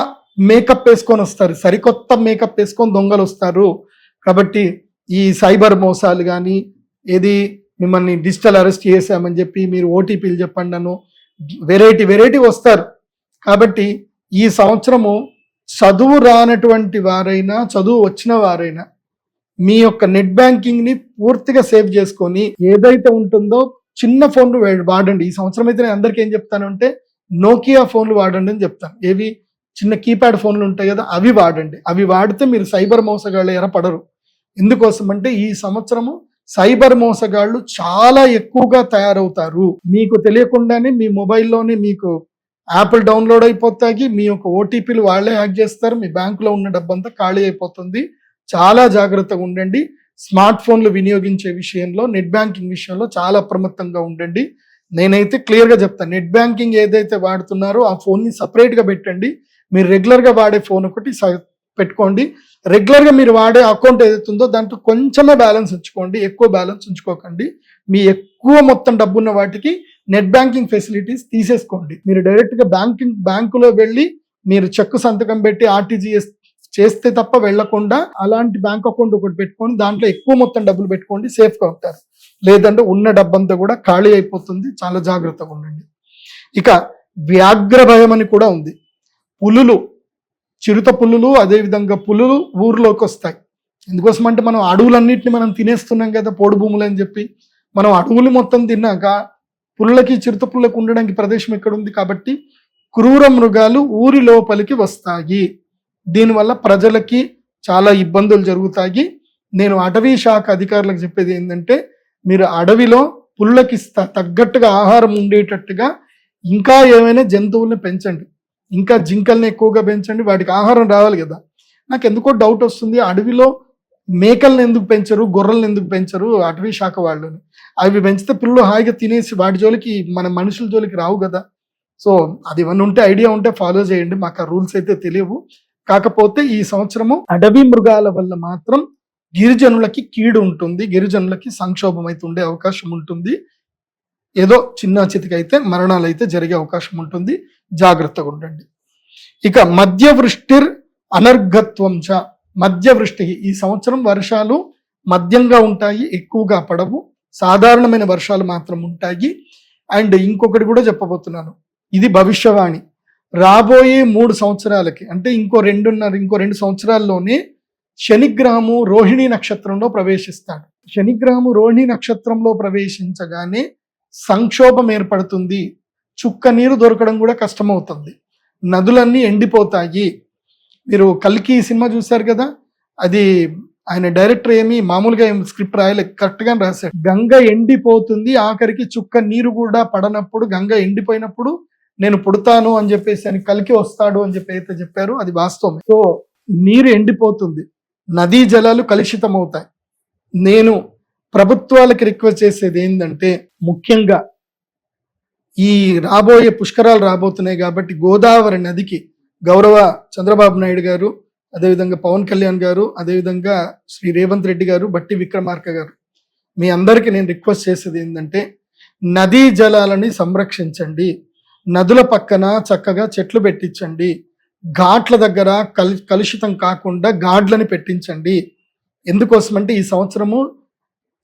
మేకప్ వేసుకొని వస్తారు, సరికొత్త మేకప్ వేసుకొని దొంగలు వస్తారు. కాబట్టి ఈ సైబర్ మోసాలు కానీ, ఏది మిమ్మల్ని డిజిటల్ అరెస్ట్ చేసామని చెప్పి మీరు ఓటీపీలు చెప్పండి అను వెరైటీ వస్తారు. కాబట్టి ఈ సంవత్సరము చదువు రానటువంటి వారైనా, చదువు వచ్చిన వారైనా మీ యొక్క నెట్ బ్యాంకింగ్ ని పూర్తిగా సేవ్ చేసుకొని ఏదైతే ఉంటుందో చిన్న ఫోన్లు వాడండి. ఈ సంవత్సరం అయితే నేను అందరికీ ఏం చెప్తాను అంటే నోకియా ఫోన్లు వాడండి అని చెప్తాను. ఏవి చిన్న కీప్యాడ్ ఫోన్లు ఉంటాయి కదా, అవి వాడండి. అవి వాడితే మీరు సైబర్ మోసగాళ్ళు ఎరపడరు. ఎందుకోసం అంటే ఈ సంవత్సరము సైబర్ మోసగాళ్ళు చాలా ఎక్కువగా తయారవుతారు. మీకు తెలియకుండానే మీ మొబైల్లోనే మీకు యాప్లు డౌన్లోడ్ అయిపోతాయి, మీ యొక్క ఓటీపీలు వాళ్ళే హ్యాక్ చేస్తారు, మీ బ్యాంకులో ఉన్న డబ్బంతా ఖాళీ అయిపోతుంది. చాలా జాగ్రత్తగా ఉండండి. స్మార్ట్ ఫోన్లు వినియోగించే విషయంలో, నెట్ బ్యాంకింగ్ విషయంలో చాలా అప్రమత్తంగా ఉండండి. నేనైతే క్లియర్గా చెప్తాను, నెట్ బ్యాంకింగ్ ఏదైతే వాడుతున్నారో ఆ ఫోన్ని సపరేట్గా పెట్టండి. మీరు రెగ్యులర్గా వాడే ఫోన్ ఒకటి పెట్టుకోండి. రెగ్యులర్గా మీరు వాడే అకౌంట్ ఏదైతుందో దాంట్లో కొంచెమే బ్యాలెన్స్ ఉంచుకోండి, ఎక్కువ బ్యాలెన్స్ ఉంచుకోకండి. మీ ఎక్కువ మొత్తం డబ్బున్న వాటికి నెట్ బ్యాంకింగ్ ఫెసిలిటీస్ తీసేసుకోండి. మీరు డైరెక్ట్గా బ్యాంకులో వెళ్ళి మీరు చెక్ సంతకం పెట్టి ఆర్టీజీఎస్ చేస్తే తప్ప వెళ్లకుండా అలాంటి బ్యాంక్ అకౌంట్ ఒకటి పెట్టుకొని దాంట్లో ఎక్కువ మొత్తం డబ్బులు పెట్టుకోండి, సేఫ్గా ఉంటారు. లేదంటే ఉన్న డబ్బంతా కూడా ఖాళీ అయిపోతుంది. చాలా జాగ్రత్తగా ఉండండి. ఇక వ్యాఘ్ర భయం అని కూడా ఉంది. చిరుత పులులు, అదేవిధంగా పులులు ఊర్లోకి వస్తాయి. ఎందుకోసం అంటే మనం అడవులన్నింటినీ మనం తినేస్తున్నాం కదా, పోడు భూములు అని చెప్పి. మనం అడవులు మొత్తం తిన్నాక పులులకి, చిరుత పులులకు ఉండడానికి ప్రదేశం ఎక్కడ ఉంది? కాబట్టి క్రూర మృగాలు ఊరి లోపలికి వస్తాయి. దీనివల్ల ప్రజలకి చాలా ఇబ్బందులు జరుగుతాయి. నేను అటవీ శాఖ అధికారులకు చెప్పేది ఏంటంటే, మీరు అడవిలో పులులకి తగ్గట్టుగా ఆహారం ఉండేటట్టుగా ఇంకా ఏమైనా జంతువుల్ని పెంచండి. ఇంకా జింకల్ని ఎక్కువగా పెంచండి, వాటికి ఆహారం రావాలి కదా. నాకు ఎందుకో డౌట్ వస్తుంది, అడవిలో మేకల్ని ఎందుకు పెంచరు, గొర్రెల్ని ఎందుకు పెంచరు అటవీ శాఖ వాళ్ళని? అవి పెంచితే పిల్లలు హాయిగా తినేసి వాటి జోలికి, మన మనుషుల జోలికి రావు కదా. సో అది ఏమన్నా ఉంటే, ఐడియా ఉంటే ఫాలో చేయండి. మాకు ఆ రూల్స్ అయితే తెలియవు. కాకపోతే ఈ సంవత్సరము అడవి మృగాల వల్ల మాత్రం గిరిజనులకి కీడు ఉంటుంది, గిరిజనులకి సంక్షోభం అయితే ఉండే అవకాశం ఉంటుంది. ఏదో చిన్న చితికైతే మరణాలు అయితే జరిగే అవకాశం ఉంటుంది. జాగ్రత్తగా ఉండండి. ఇక మధ్యవృష్టిర్ అనర్ఘత్వం చ. మధ్యవృష్టి, ఈ సంవత్సరం వర్షాలు మధ్యంగా ఉంటాయి, ఎక్కువగా పడవు, సాధారణమైన వర్షాలు మాత్రం ఉంటాయి. అండ్ ఇంకొకటి కూడా చెప్పబోతున్నాను, ఇది భవిష్యవాణి. రాబోయే 3 సంవత్సరాలకి అంటే ఇంకో 2 సంవత్సరాల్లోనే శనిగ్రహము రోహిణి నక్షత్రంలో ప్రవేశిస్తాడు. శనిగ్రహము రోహిణి నక్షత్రంలో ప్రవేశించగానే సంక్షోభం ఏర్పడుతుంది. చుక్క నీరు దొరకడం కూడా కష్టమవుతుంది. నదులన్నీ ఎండిపోతాయి. మీరు కల్కి సినిమా చూశారు కదా, అది ఆయన డైరెక్టర్ ఏమి మామూలుగా స్క్రిప్ట్ రాయలే, కరెక్ట్ గా రాశాడు. గంగ ఎండిపోతుంది, ఆఖరికి చుక్క నీరు కూడా పడనప్పుడు, గంగ ఎండిపోయినప్పుడు నేను పుడతాను అని చెప్పేసి అని కల్కి వస్తాడు అని చెప్పి అయితే చెప్పారు, అది వాస్తవమే. సో నీరు ఎండిపోతుంది, నదీ జలాలు కలుషితం అవుతాయి. నేను ప్రభుత్వాలకి రిక్వెస్ట్ చేసేది ఏంటంటే, ముఖ్యంగా ఈ రాబోయే పుష్కరాలు రాబోతున్నాయి కాబట్టి గోదావరి నదికి గౌరవ చంద్రబాబు నాయుడు గారు, అదేవిధంగా పవన్ కళ్యాణ్ గారు, అదేవిధంగా శ్రీ రేవంత్ రెడ్డి గారు, బట్టి విక్రమార్క గారు, మీ అందరికీ నేను రిక్వెస్ట్ చేసేది ఏంటంటే, నదీ జలాలని సంరక్షించండి. నదుల పక్కన చక్కగా చెట్లు పెట్టించండి. ఘాట్ల దగ్గర కలుషితం కాకుండా గాడ్లని పెట్టించండి. ఎందుకోసమంటే ఈ సంవత్సరము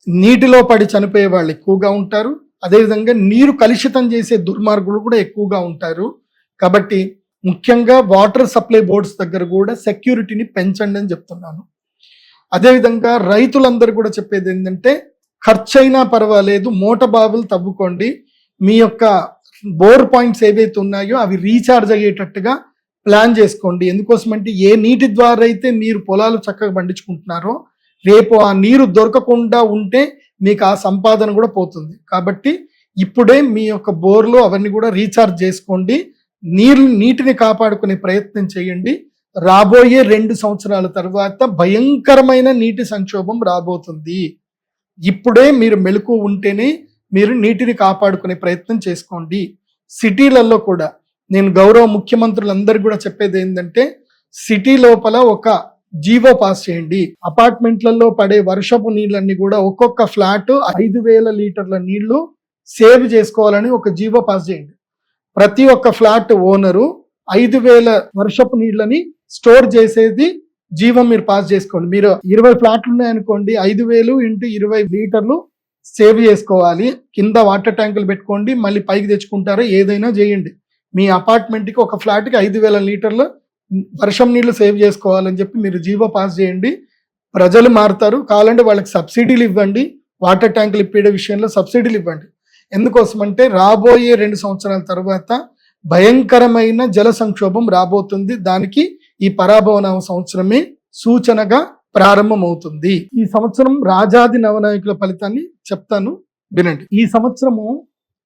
నీటిలో పడి చనిపోయే వాళ్ళు ఎక్కువగా ఉంటారు. అదేవిధంగా నీరు కలుషితం చేసే దుర్మార్గులు కూడా ఎక్కువగా ఉంటారు. కాబట్టి ముఖ్యంగా వాటర్ సప్లై బోర్డ్స్ దగ్గర కూడా సెక్యూరిటీని పెంచండి అని చెప్తున్నాను. అదేవిధంగా రైతులందరూ కూడా చెప్పేది ఏంటంటే, ఖర్చైనా పర్వాలేదు మోట బావులు తవ్వుకోండి. మీ యొక్క బోర్ పాయింట్స్ ఏవైతే ఉన్నాయో అవి రీఛార్జ్ అయ్యేటట్టుగా ప్లాన్ చేసుకోండి. ఎందుకోసమంటే ఏ నీటి ద్వారా అయితే మీరు పొలాలు చక్కగా పండించుకుంటున్నారో రేపు ఆ నీరు దొరకకుండా ఉంటే మీకు ఆ సంపాదన కూడా పోతుంది. కాబట్టి ఇప్పుడే మీ యొక్క బోర్లు అవన్నీ కూడా రీఛార్జ్ చేసుకోండి. నీటిని కాపాడుకునే ప్రయత్నం చేయండి. రాబోయే 2 సంవత్సరాల తర్వాత భయంకరమైన నీటి సంక్షోభం రాబోతుంది. ఇప్పుడే మీరు మెలకు ఉంటేనే మీరు నీటిని కాపాడుకునే ప్రయత్నం చేసుకోండి. సిటీలలో కూడా నేను గౌరవ ముఖ్యమంత్రులందరూ కూడా చెప్పేది ఏంటంటే, సిటీ లోపల ఒక జీవో పాస్ చేయండి. అపార్ట్మెంట్లలో పడే వర్షపు నీళ్ళన్ని కూడా ఒక్కొక్క ఫ్లాట్ 5,000 లీటర్ల నీళ్లు సేవ్ చేసుకోవాలని ఒక జీవో పాస్ చేయండి. ప్రతి ఒక్క ఫ్లాట్ ఓనరు 5,000 వర్షపు నీళ్ళని స్టోర్ చేసేది జీవం మీరు పాస్ చేసుకోండి. మీరు 20 ఫ్లాట్లు ఉన్నాయనుకోండి, 5,000 ఇంటూ 20 లీటర్లు సేవ్ చేసుకోవాలి. కింద వాటర్ ట్యాంకులు పెట్టుకోండి, మళ్ళీ పైకి తెచ్చుకుంటారో ఏదైనా చేయండి. మీ అపార్ట్మెంట్కి ఒక ఫ్లాట్కి 5,000 లీటర్లు వర్షం నీళ్లు సేవ్ చేసుకోవాలని చెప్పి మీరు జీవో పాస్ చేయండి. ప్రజలు మారుతారు. కావాలంటే వాళ్ళకి సబ్సిడీలు ఇవ్వండి. వాటర్ ట్యాంకులు ఇప్పే విషయంలో సబ్సిడీలు ఇవ్వండి. ఎందుకోసమంటే రాబోయే 2 సంవత్సరాల తర్వాత భయంకరమైన జల సంక్షోభం రాబోతుంది. దానికి ఈ పరాభవనామ సంవత్సరమే సూచనగా ప్రారంభమవుతుంది. ఈ సంవత్సరం రాజాది నవనాయకుల ఫలితాన్ని చెప్తాను, వినండి. ఈ సంవత్సరము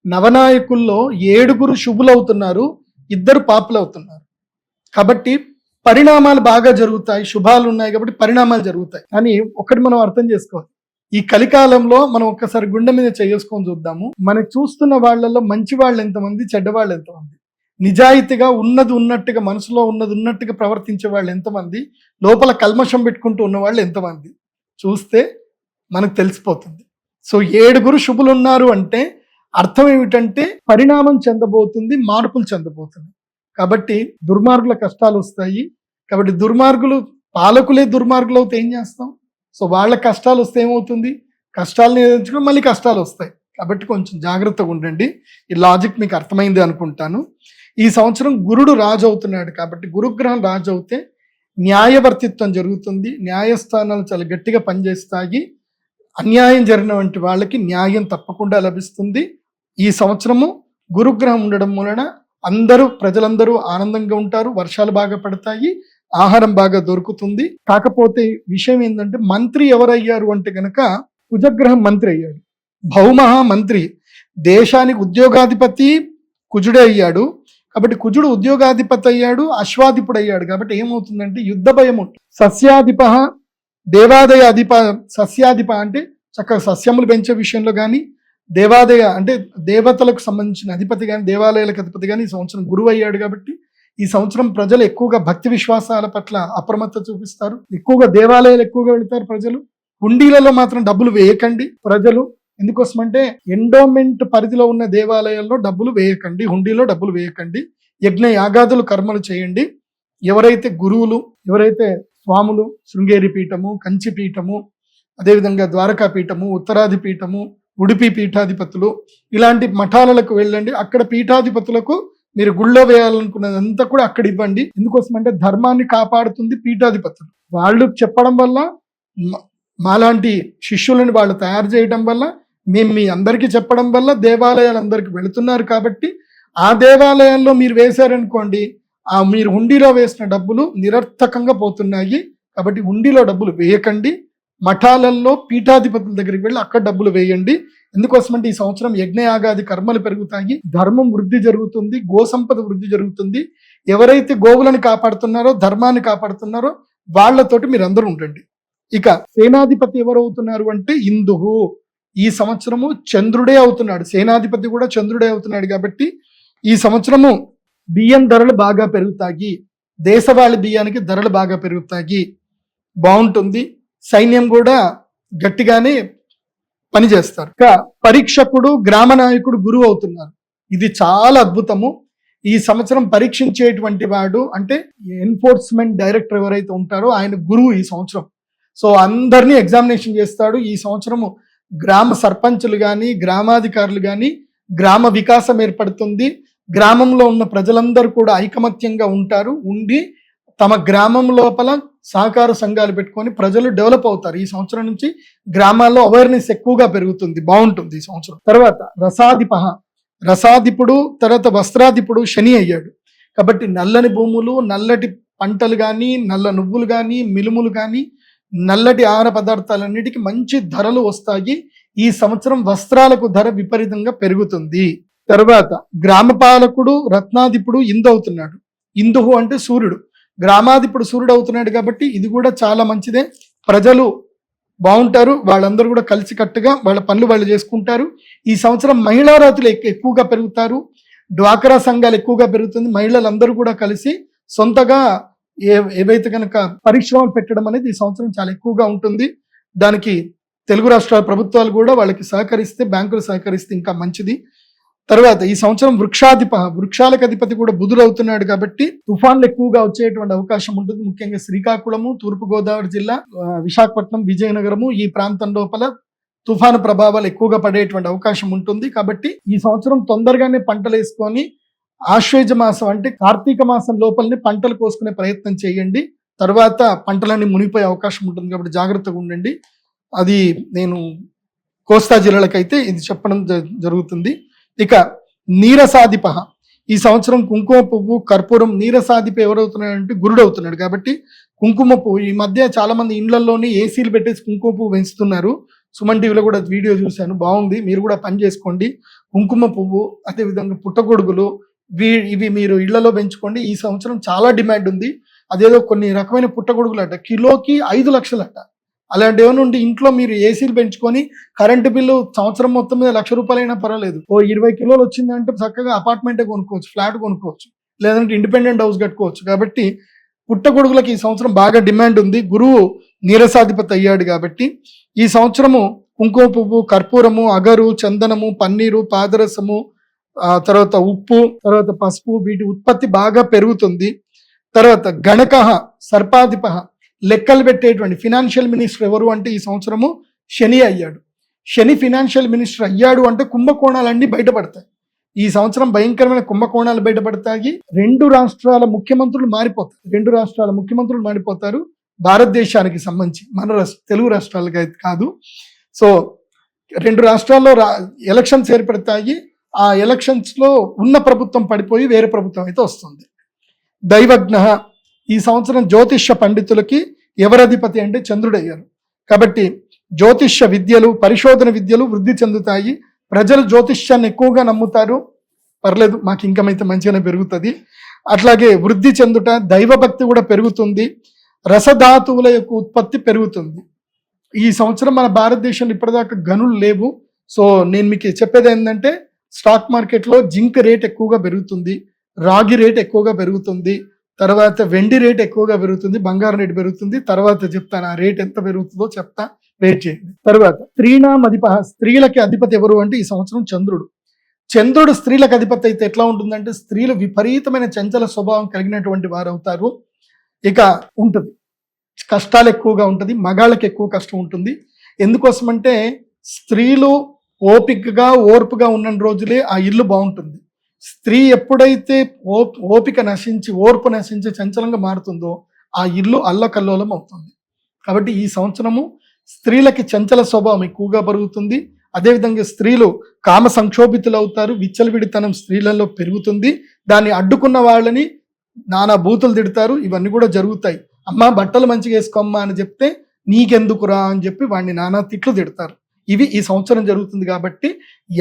నవనాయకుల్లో 7 శుభులవుతున్నారు, 2 పాపులవుతున్నారు. కాబట్టి పరిణామాలు బాగా జరుగుతాయి. శుభాలు ఉన్నాయి కాబట్టి పరిణామాలు జరుగుతాయి. కానీ ఒకటి మనం అర్థం చేసుకోవాలి, ఈ కలికాలంలో మనం ఒక్కసారి గుండె మీద చేసుకొని చూద్దాము. మనం చూస్తున్న వాళ్ళలో మంచి వాళ్ళు ఎంతమంది, చెడ్డవాళ్ళు ఎంతమంది, నిజాయితీగా ఉన్నది ఉన్నట్టుగా మనసులో ఉన్నది ఉన్నట్టుగా ప్రవర్తించే వాళ్ళు ఎంతమంది, లోపల కల్మషం పెట్టుకుంటూ ఉన్న వాళ్ళు ఎంతమంది చూస్తే మనకు తెలిసిపోతుంది. సో 7 శుభులు ఉన్నారు అంటే అర్థం ఏమిటంటే పరిణామం చెందబోతుంది, మార్పులు చెందబోతుంది. కాబట్టి దుర్మార్గుల కష్టాలు వస్తాయి. కాబట్టి పాలకులే దుర్మార్గులు అవుతే ఏం చేస్తాం? సో వాళ్ళ కష్టాలు వస్తే ఏమవుతుంది? కష్టాలను ఎదుర్చుకుని మళ్ళీ కష్టాలు వస్తాయి. కాబట్టి కొంచెం జాగ్రత్తగా ఉండండి. ఈ లాజిక్ మీకు అర్థమైంది అనుకుంటాను. ఈ సంవత్సరం గురుడు రాజు అవుతున్నాడు కాబట్టి గురుగ్రహం రాజు అవుతే న్యాయవర్తిత్వం జరుగుతుంది. న్యాయస్థానాలు చాలా గట్టిగా పనిచేస్తాయి. అన్యాయం జరిగిన వంటి వాళ్ళకి న్యాయం తప్పకుండా లభిస్తుంది. ఈ సంవత్సరము గురుగ్రహం ఉండడం వలన ప్రజలందరూ ఆనందంగా ఉంటారు. వర్షాలు బాగా పడతాయి, ఆహారం బాగా దొరుకుతుంది. కాకపోతే విషయం ఏంటంటే, మంత్రి ఎవరయ్యారు అంటే గనక కుజగ్రహం మంత్రి అయ్యాడు. భౌమహా మంత్రి, దేశానికి ఉద్యోగాధిపతి కుజుడే అయ్యాడు. కాబట్టి కుజుడు ఉద్యోగాధిపతి అయ్యాడు, అశ్వాధిపుడు అయ్యాడు. కాబట్టి ఏమవుతుందంటే యుద్ధ భయం ఉంటుంది. సస్యాధిప దేవాదయ అధిప, సస్యాధిప అంటే చక్కగా సస్యములు పెంచే విషయంలో కానీ, దేవాదయ అంటే దేవతలకు సంబంధించిన అధిపతి కానీ, దేవాలయాలకు అధిపతి కానీ ఈ సంవత్సరం గురువు అయ్యాడు. కాబట్టి ఈ సంవత్సరం ప్రజలు ఎక్కువగా భక్తి విశ్వాసాల పట్ల అప్రమత్తత చూపిస్తారు. ఎక్కువగా దేవాలయాలు ఎక్కువగా వెళతారు ప్రజలు. హుండీలలో మాత్రం డబ్బులు వేయకండి ప్రజలు. ఎందుకోసమంటే ఎండోమెంట్ పరిధిలో ఉన్న దేవాలయాల్లో డబ్బులు వేయకండి, హుండీలో డబ్బులు వేయకండి. యజ్ఞ యాగాదులు కర్మలు చేయండి. ఎవరైతే గురువులు, ఎవరైతే స్వాములు, శృంగేరి పీఠము, కంచి పీఠము, అదేవిధంగా ద్వారకా పీఠము, ఉత్తరాది పీఠము, ఉడిపి పీఠాధిపతులు, ఇలాంటి మఠాలకు వెళ్ళండి. అక్కడ పీఠాధిపతులకు మీరు గుళ్ళో వేయాలనుకున్నదంతా కూడా అక్కడ ఇవ్వండి. ఎందుకోసం అంటే ధర్మాన్ని కాపాడుతుంది పీఠాధిపతులు. వాళ్ళు చెప్పడం వల్ల మాలాంటి శిష్యులను వాళ్ళు తయారు చేయడం వల్ల, మేము మీ అందరికీ చెప్పడం వల్ల దేవాలయాలందరికీ వెళుతున్నారు. కాబట్టి ఆ దేవాలయాల్లో మీరు వేశారనుకోండి, ఆ మీరు హుండీలో వేసిన డబ్బులు నిరర్థకంగా పోతున్నాయి. కాబట్టి హుండీలో డబ్బులు వేయకండి. మఠాలలో పీఠాధిపతుల దగ్గరికి వెళ్ళి అక్కడ డబ్బులు వేయండి. ఎందుకోసమంటే ఈ సంవత్సరం యజ్ఞయాగాది కర్మలు పెరుగుతాయి, ధర్మం వృద్ధి జరుగుతుంది, గోసంపద వృద్ధి జరుగుతుంది. ఎవరైతే గోవులను కాపాడుతున్నారో, ధర్మాన్ని కాపాడుతున్నారో వాళ్లతోటి మీరు అందరూ ఉండండి. ఇక సేనాధిపతి ఎవరవుతున్నారు అంటే ఇందుహు. ఈ సంవత్సరము చంద్రుడే అవుతున్నాడు, సేనాధిపతి కూడా చంద్రుడే అవుతున్నాడు. కాబట్టి ఈ సంవత్సరము బియ్యం ధరలు బాగా పెరుగుతాయి, దేశవాళీ బియ్యానికి ధరలు బాగా పెరుగుతాయి, బాగుంటుంది. సైన్యం కూడా గట్టిగానే పనిచేస్తారు. ఇక పరీక్షకుడు, గ్రామ నాయకుడు గురువు అవుతున్నారు. ఇది చాలా అద్భుతము. ఈ సంవత్సరం పరీక్షించేటువంటి వాడు అంటే ఎన్ఫోర్స్మెంట్ డైరెక్టర్ ఎవరైతే ఉంటారో ఆయన గురువు ఈ సంవత్సరం. సో అందరినీ ఎగ్జామినేషన్ చేస్తాడు. ఈ సంవత్సరము గ్రామ సర్పంచులు కానీ, గ్రామాధికారులు కానీ, గ్రామ వికాసం ఏర్పడుతుంది. గ్రామంలో ఉన్న ప్రజలందరూ కూడా ఐకమత్యంగా ఉంటారు. ఉండి తమ గ్రామం లోపల సహకార సంఘాలు పెట్టుకొని ప్రజలు డెవలప్ అవుతారు. ఈ సంవత్సరం నుంచి గ్రామాల్లో అవేర్నెస్ ఎక్కువగా పెరుగుతుంది, బాగుంటుంది ఈ సంవత్సరం. తర్వాత రసాధిపుడు, తర్వాత వస్త్రాధిపుడు శని అయ్యాడు. కాబట్టి నల్లని భూములు, నల్లటి పంటలు కానీ, నల్ల నువ్వులు కానీ, మిలుములు కానీ, నల్లటి ఆహార పదార్థాలన్నిటికీ మంచి ధరలు వస్తాయి. ఈ సంవత్సరం వస్త్రాలకు ధర విపరీతంగా పెరుగుతుంది. తర్వాత గ్రామ పాలకుడు, రత్నాధిపుడు ఇందు అవుతున్నాడు. ఇందుహు అంటే సూర్యుడు, గ్రామాధిపుడు సూర్యుడు అవుతున్నాడు. కాబట్టి ఇది కూడా చాలా మంచిదే. ప్రజలు బాగుంటారు, వాళ్ళందరూ కూడా కలిసికట్టుగా వాళ్ళ పనులు వాళ్ళు చేసుకుంటారు. ఈ సంవత్సరం మహిళా రాతులు ఎక్కువగా పెరుగుతారు, డ్వాక్రా సంఘాలు ఎక్కువగా పెరుగుతుంది. మహిళలందరూ కూడా కలిసి సొంతగా ఏవైతే కనుక పరిశ్రమలు పెట్టడం అనేది ఈ సంవత్సరం చాలా ఎక్కువగా ఉంటుంది. దానికి తెలుగు రాష్ట్రాల ప్రభుత్వాలు కూడా వాళ్ళకి సహకరిస్తే, బ్యాంకులు సహకరిస్తే ఇంకా మంచిది. తర్వాత ఈ సంవత్సరం వృక్షాలకు అధిపతి కూడా బుధుడు అవుతున్నాడు. కాబట్టి తుఫాన్లు ఎక్కువగా వచ్చేటువంటి అవకాశం ఉంటుంది. ముఖ్యంగా శ్రీకాకుళము, తూర్పుగోదావరి జిల్లా, విశాఖపట్నం, విజయనగరము ఈ ప్రాంతం లోపల తుఫాను ప్రభావాలు ఎక్కువగా పడేటువంటి అవకాశం ఉంటుంది. కాబట్టి ఈ సంవత్సరం తొందరగానే పంటలు వేసుకొని ఆశ్వేజ మాసం అంటే కార్తీక మాసం లోపలనే పంటలు కోసుకునే ప్రయత్నం చేయండి. తర్వాత పంటలన్నీ మునిగిపోయే అవకాశం ఉంటుంది. కాబట్టి జాగ్రత్తగా ఉండండి. అది నేను కోస్తా జిల్లాలకైతే ఇది చెప్పడం జరుగుతుంది. ఇక నీరసాధిప, ఈ సంవత్సరం కుంకుమ పువ్వు, కర్పూరం. నీరసాధిప ఎవరవుతున్నాడంటే గురుడు అవుతున్నాడు. కాబట్టి కుంకుమ పువ్వు ఈ మధ్య చాలా మంది ఇండ్లలోనే ఏసీలు పెట్టేసి కుంకుమ పువ్వు పెంచుతున్నారు. సుమన్ టీవీలో కూడా వీడియో చూశాను, బాగుంది. మీరు కూడా పని చేసుకోండి. కుంకుమ పువ్వు, అదేవిధంగా పుట్టగొడుగులు, ఇవి మీరు ఇళ్లలో పెంచుకోండి. ఈ సంవత్సరం చాలా డిమాండ్ ఉంది. అదేదో కొన్ని రకమైన పుట్టగొడుగులు అట కిలోకి 5 లక్షలట. అలాంటి ఏమైనా ఇంట్లో మీరు ఏసీలు పెంచుకొని కరెంటు బిల్లు సంవత్సరం మొత్తం మీద 1,00,000 రూపాయలైనా పర్వాలేదు. 20 కిలోలు వచ్చిందంటే చక్కగా అపార్ట్మెంటే కొనుక్కోవచ్చు, ఫ్లాట్ కొనుక్కోవచ్చు, లేదంటే ఇండిపెండెంట్ హౌస్ కట్టుకోవచ్చు. కాబట్టి పుట్టగొడుగులకి ఈ సంవత్సరం బాగా డిమాండ్ ఉంది. గురువు నీరసాధిపతి అయ్యాడు. కాబట్టి ఈ సంవత్సరము కుంకుమ పువ్వు, కర్పూరము, అగరు, చందనము, పన్నీరు, పాదరసము, తర్వాత ఉప్పు, తర్వాత పసుపు, వీటి ఉత్పత్తి బాగా పెరుగుతుంది. తర్వాత గణక సర్పాధిప, లెక్కలు పెట్టేటువంటి ఫినాన్షియల్ మినిస్టర్ ఎవరు అంటే ఈ సంవత్సరము శని అయ్యాడు. శని ఫినాన్షియల్ మినిస్టర్ అయ్యాడు అంటే కుంభకోణాలన్నీ బయటపడతాయి. ఈ సంవత్సరం భయంకరమైన కుంభకోణాలు బయటపడతాయి. 2 రాష్ట్రాల ముఖ్యమంత్రులు మారిపోతారు. భారతదేశానికి సంబంధించి మన తెలుగు రాష్ట్రాలకి అయితే కాదు. సో 2 రాష్ట్రాల్లో ఎలక్షన్స్ ఏర్పడతాయి. ఆ ఎలక్షన్స్ లో ఉన్న ప్రభుత్వం పడిపోయి వేరే ప్రభుత్వం అయితే వస్తుంది. దైవజ్ఞ, ఈ సంవత్సరం జ్యోతిష్య పండితులకి ఎవరధిపతి అంటే చంద్రుడయ్యారు. కాబట్టి జ్యోతిష్య విద్యలు, పరిశోధన విద్యలు వృద్ధి చెందుతాయి. ప్రజలు జ్యోతిష్యాన్ని ఎక్కువగా నమ్ముతారు. పర్లేదు, మాకు ఇన్కమ్ అయితే మంచిగానే పెరుగుతుంది. అట్లాగే వృద్ధి చెందుట, దైవభక్తి కూడా పెరుగుతుంది. రసధాతువుల యొక్క ఉత్పత్తి పెరుగుతుంది. ఈ సంవత్సరం మన భారతదేశంలో ఇప్పటిదాకా గనులు లేవు. సో నేను మీకు చెప్పేది ఏంటంటే స్టాక్ మార్కెట్లో జింక్ రేట్ ఎక్కువగా పెరుగుతుంది, రాగి రేట్ ఎక్కువగా పెరుగుతుంది, తర్వాత వెండి రేట్ ఎక్కువగా పెరుగుతుంది, బంగారం రేట్ పెరుగుతుంది. తర్వాత చెప్తాను ఆ రేట్ ఎంత పెరుగుతుందో చెప్తా, వెయిట్ చేయండి. తర్వాత స్త్రీలకి అధిపతి ఎవరు అంటే ఈ సంవత్సరం చంద్రుడు స్త్రీలకు అధిపతి అయితే ఎట్లా ఉంటుందంటే స్త్రీలు విపరీతమైన చంచల స్వభావం కలిగినటువంటి వారు అవుతారు. ఇక ఉంటుంది, కష్టాలు ఎక్కువగా ఉంటుంది, మగాళ్ళకి ఎక్కువ కష్టం ఉంటుంది. ఎందుకోసమంటే స్త్రీలు ఓపికగా ఓర్పుగా ఉన్న రోజులే ఆ ఇల్లు బాగుంటుంది. స్త్రీ ఎప్పుడైతే ఓపిక నశించి ఓర్పు నశించి చంచలంగా మారుతుందో ఆ ఇల్లు అల్లకల్లోలం అవుతుంది. కాబట్టి ఈ సంవత్సరము స్త్రీలకి చంచల స్వభావం ఎక్కువగా పెరుగుతుంది. అదేవిధంగా స్త్రీలు కామ సంక్షోభితులు అవుతారు. విచ్చలవిడితనం స్త్రీలలో పెరుగుతుంది. దాన్ని అడ్డుకున్న వాళ్ళని నానా బూతులు తిడతారు. ఇవన్నీ కూడా జరుగుతాయి. అమ్మ బట్టలు మంచిగా వేసుకోమ్మా అని చెప్తే నీకెందుకురా అని చెప్పి వాడిని నానా తిట్లు తిడతారు. ఇవి ఈ సంవత్సరం జరుగుతుంది. కాబట్టి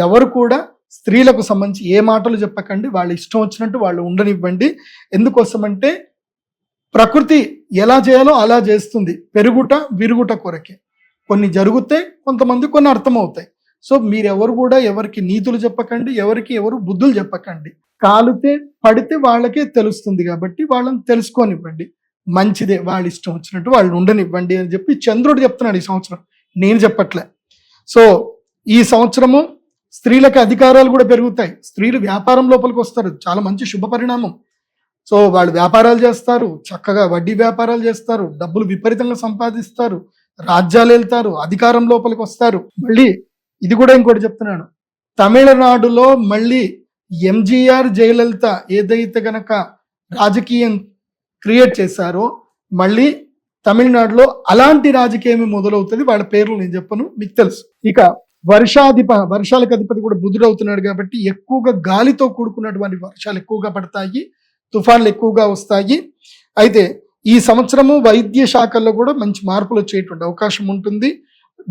ఎవరు కూడా స్త్రీలకు సంబంధించి ఏ మాటలు చెప్పకండి. వాళ్ళ ఇష్టం వచ్చినట్టు వాళ్ళు ఉండనివ్వండి. ఎందుకోసమంటే ప్రకృతి ఎలా చేయాలో అలా చేస్తుంది. పెరుగుట విరుగుట కొరకే. కొన్ని జరిగితే కొంతమంది కొన్ని అర్థమవుతాయి. సో మీరెవరు కూడా ఎవరికి నీతులు చెప్పకండి, ఎవరికి ఎవరు బుద్ధులు చెప్పకండి. కాలితే పడితే వాళ్ళకే తెలుస్తుంది కాబట్టి వాళ్ళని తెలుసుకోనివ్వండి. మంచిదే, వాళ్ళ ఇష్టం వచ్చినట్టు వాళ్ళు ఉండనివ్వండి అని చెప్పి చంద్రుడు చెప్తున్నాడు ఈ సంవత్సరం, నేను చెప్పట్లే. సో ఈ సంవత్సరము స్త్రీలకు అధికారాలు కూడా పెరుగుతాయి. స్త్రీలు వ్యాపారం లోపలికి వస్తారు, చాలా మంచి శుభ పరిణామం. సో వాళ్ళు వ్యాపారాలు చేస్తారు, చక్కగా వడ్డీ వ్యాపారాలు చేస్తారు, డబ్బులు విపరీతంగా సంపాదిస్తారు, రాజ్యాలు వెళ్తారు, అధికారం లోపలికి వస్తారు. మళ్ళీ ఇది కూడా ఇంకోటి చెప్తున్నాను, తమిళనాడులో మళ్ళీ ఎంజీఆర్ జయలలిత ఏదైతే గనక రాజకీయం క్రియేట్ చేశారో మళ్ళీ తమిళనాడులో అలాంటి రాజకీయమే మొదలవుతుంది. వాళ్ళ పేర్లు నేను చెప్పను, మీకు తెలుసు. ఇక వర్షాలకు అధిపతి కూడా బుధుడు అవుతున్నాడు కాబట్టి ఎక్కువగా గాలితో కూడుకున్నటువంటి వర్షాలు ఎక్కువగా పడతాయి, తుఫాన్లు ఎక్కువగా వస్తాయి. అయితే ఈ సంవత్సరము వైద్య శాఖల్లో కూడా మంచి మార్పులు వచ్చేటువంటి అవకాశం ఉంటుంది.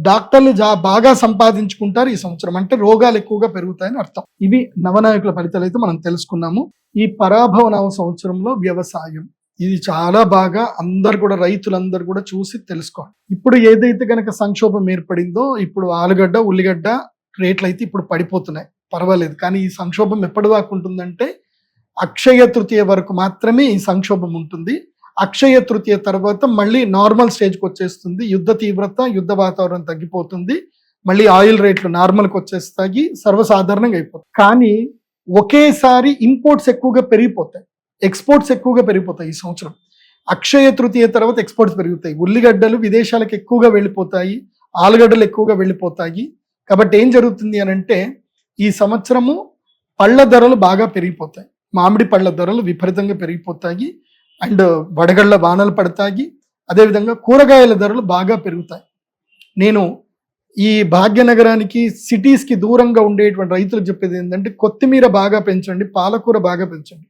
డాక్టర్లు బాగా సంపాదించుకుంటారు ఈ సంవత్సరం, అంటే రోగాలు ఎక్కువగా పెరుగుతాయని అర్థం. ఇవి నవనాయకుల ఫలితాలు అయితే మనం తెలుసుకున్నాము. ఈ పరాభవ నవ సంవత్సరంలో వ్యవసాయం ఇది చాలా బాగా అందరు కూడా రైతులందరూ కూడా చూసి తెలుసుకోవాలి. ఇప్పుడు ఏదైతే గనక సంక్షోభం ఏర్పడిందో, ఇప్పుడు ఆలుగడ్డ ఉల్లిగడ్డ రేట్లు అయితే ఇప్పుడు పడిపోతున్నాయి, పర్వాలేదు. కానీ ఈ సంక్షోభం ఎప్పటి దాకా ఉంటుందంటే అక్షయ తృతీయ వరకు మాత్రమే ఈ సంక్షోభం ఉంటుంది. అక్షయ తృతీయ తర్వాత మళ్ళీ నార్మల్ స్టేజ్కి వచ్చేస్తుంది. యుద్ధ తీవ్రత, యుద్ధ వాతావరణం తగ్గిపోతుంది. మళ్ళీ ఆయిల్ రేట్లు నార్మల్కి వచ్చేస్తాయి, సర్వసాధారణంగా అయిపోతాయి. కానీ ఒకేసారి ఇంపోర్ట్స్ ఎక్కువగా పెరిగిపోతాయి, ఎక్స్పోర్ట్స్ ఎక్కువగా పెరిగిపోతాయి ఈ సంవత్సరం. అక్షయ తృతీయ తర్వాత ఎక్స్పోర్ట్స్ పెరుగుతాయి. ఉల్లిగడ్డలు విదేశాలకు ఎక్కువగా వెళ్ళిపోతాయి, ఆలుగడ్డలు ఎక్కువగా వెళ్ళిపోతాయి. కాబట్టి ఏం జరుగుతుంది అని అంటే ఈ సంవత్సరము పళ్ళ ధరలు బాగా పెరిగిపోతాయి. మామిడి పళ్ళ ధరలు విపరీతంగా పెరిగిపోతాయి. అండ్ వడగళ్ళ వానలు పడతాయి. అదేవిధంగా కూరగాయల ధరలు బాగా పెరుగుతాయి. నేను ఈ భాగ్యనగరానికి సిటీస్కి దూరంగా ఉండేటువంటి రైతులకు చెప్పేది ఏంటంటే కొత్తిమీర బాగా పెంచండి, పాలకూర బాగా పెంచండి.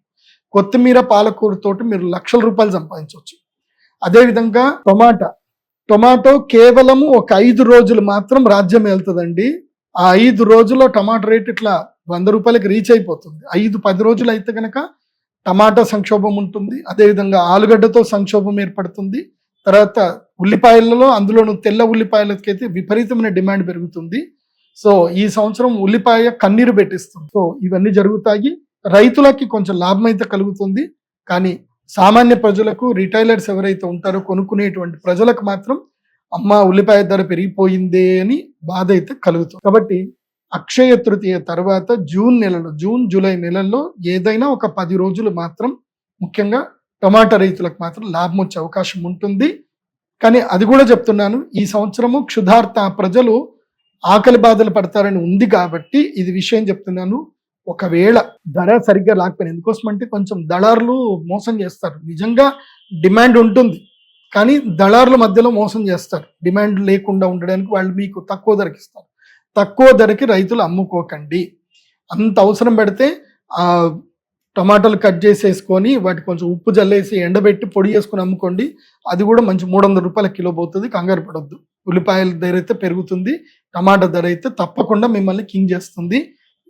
కొత్తిమీర పాలకూర తోటి మీరు లక్షల రూపాయలు సంపాదించవచ్చు. అదేవిధంగా టొమాటో కేవలము ఒక 5 రోజులు మాత్రం రాజ్యం వెళ్తుందండి. ఆ 5 రోజుల్లో టమాటా రేట్ ఇట్లా 100 రూపాయలకి రీచ్ అయిపోతుంది. 5-10 రోజులు అయితే కనుక టమాటా సంక్షోభం ఉంటుంది. అదేవిధంగా ఆలుగడ్డతో సంక్షోభం ఏర్పడుతుంది. తర్వాత ఉల్లిపాయలలో అందులోనూ తెల్ల ఉల్లిపాయలకైతే విపరీతమైన డిమాండ్ పెరుగుతుంది. సో ఈ సంవత్సరం ఉల్లిపాయ కన్నీరు పెట్టిస్తుంది. సో ఇవన్నీ జరుగుతాయి. రైతులకి కొంచెం లాభం అయితే కలుగుతుంది. కానీ సామాన్య ప్రజలకు, రిటైలర్స్ ఎవరైతే ఉంటారో కొనుక్కునేటువంటి ప్రజలకు మాత్రం అమ్మ ఉల్లిపాయ ధర పెరిగిపోయిందే అని బాధ అయితే కలుగుతుంది. కాబట్టి అక్షయ తృతీయ తర్వాత జూన్ జూలై నెలల్లో ఏదైనా ఒక 10 రోజులు మాత్రం ముఖ్యంగా టమాటా రైతులకు మాత్రం లాభం వచ్చే అవకాశం ఉంటుంది. కానీ అది కూడా చెప్తున్నాను, ఈ సంవత్సరము క్షుధార్త ప్రజలు ఆకలి బాధలు పడతారని ఉంది కాబట్టి ఇది విషయం చెప్తున్నాను. ఒకవేళ ధర సరిగ్గా లేకపోయినా, ఎందుకోసం అంటే కొంచెం దళారులు మోసం చేస్తారు. నిజంగా డిమాండ్ ఉంటుంది కానీ దళారుల మధ్యలో మోసం చేస్తారు. డిమాండ్ లేకుండా ఉండడానికి వాళ్ళు మీకు తక్కువ ధరకి ఇస్తారు. తక్కువ ధరకి రైతులు అమ్ముకోకండి. అంత అవసరం పడితే ఆ టమాటాలు కట్ చేసేసుకొని వాటి కొంచెం ఉప్పు జల్లేసి ఎండబెట్టి పొడి చేసుకొని అమ్ముకోండి. అది కూడా మంచి 300 రూపాయల కిలో పోతుంది. కంగారు పడొద్దు. ఉల్లిపాయల ధర అయితే పెరుగుతుంది, టమాటా ధర అయితే తప్పకుండా మిమ్మల్ని కింగ్ చేస్తుంది.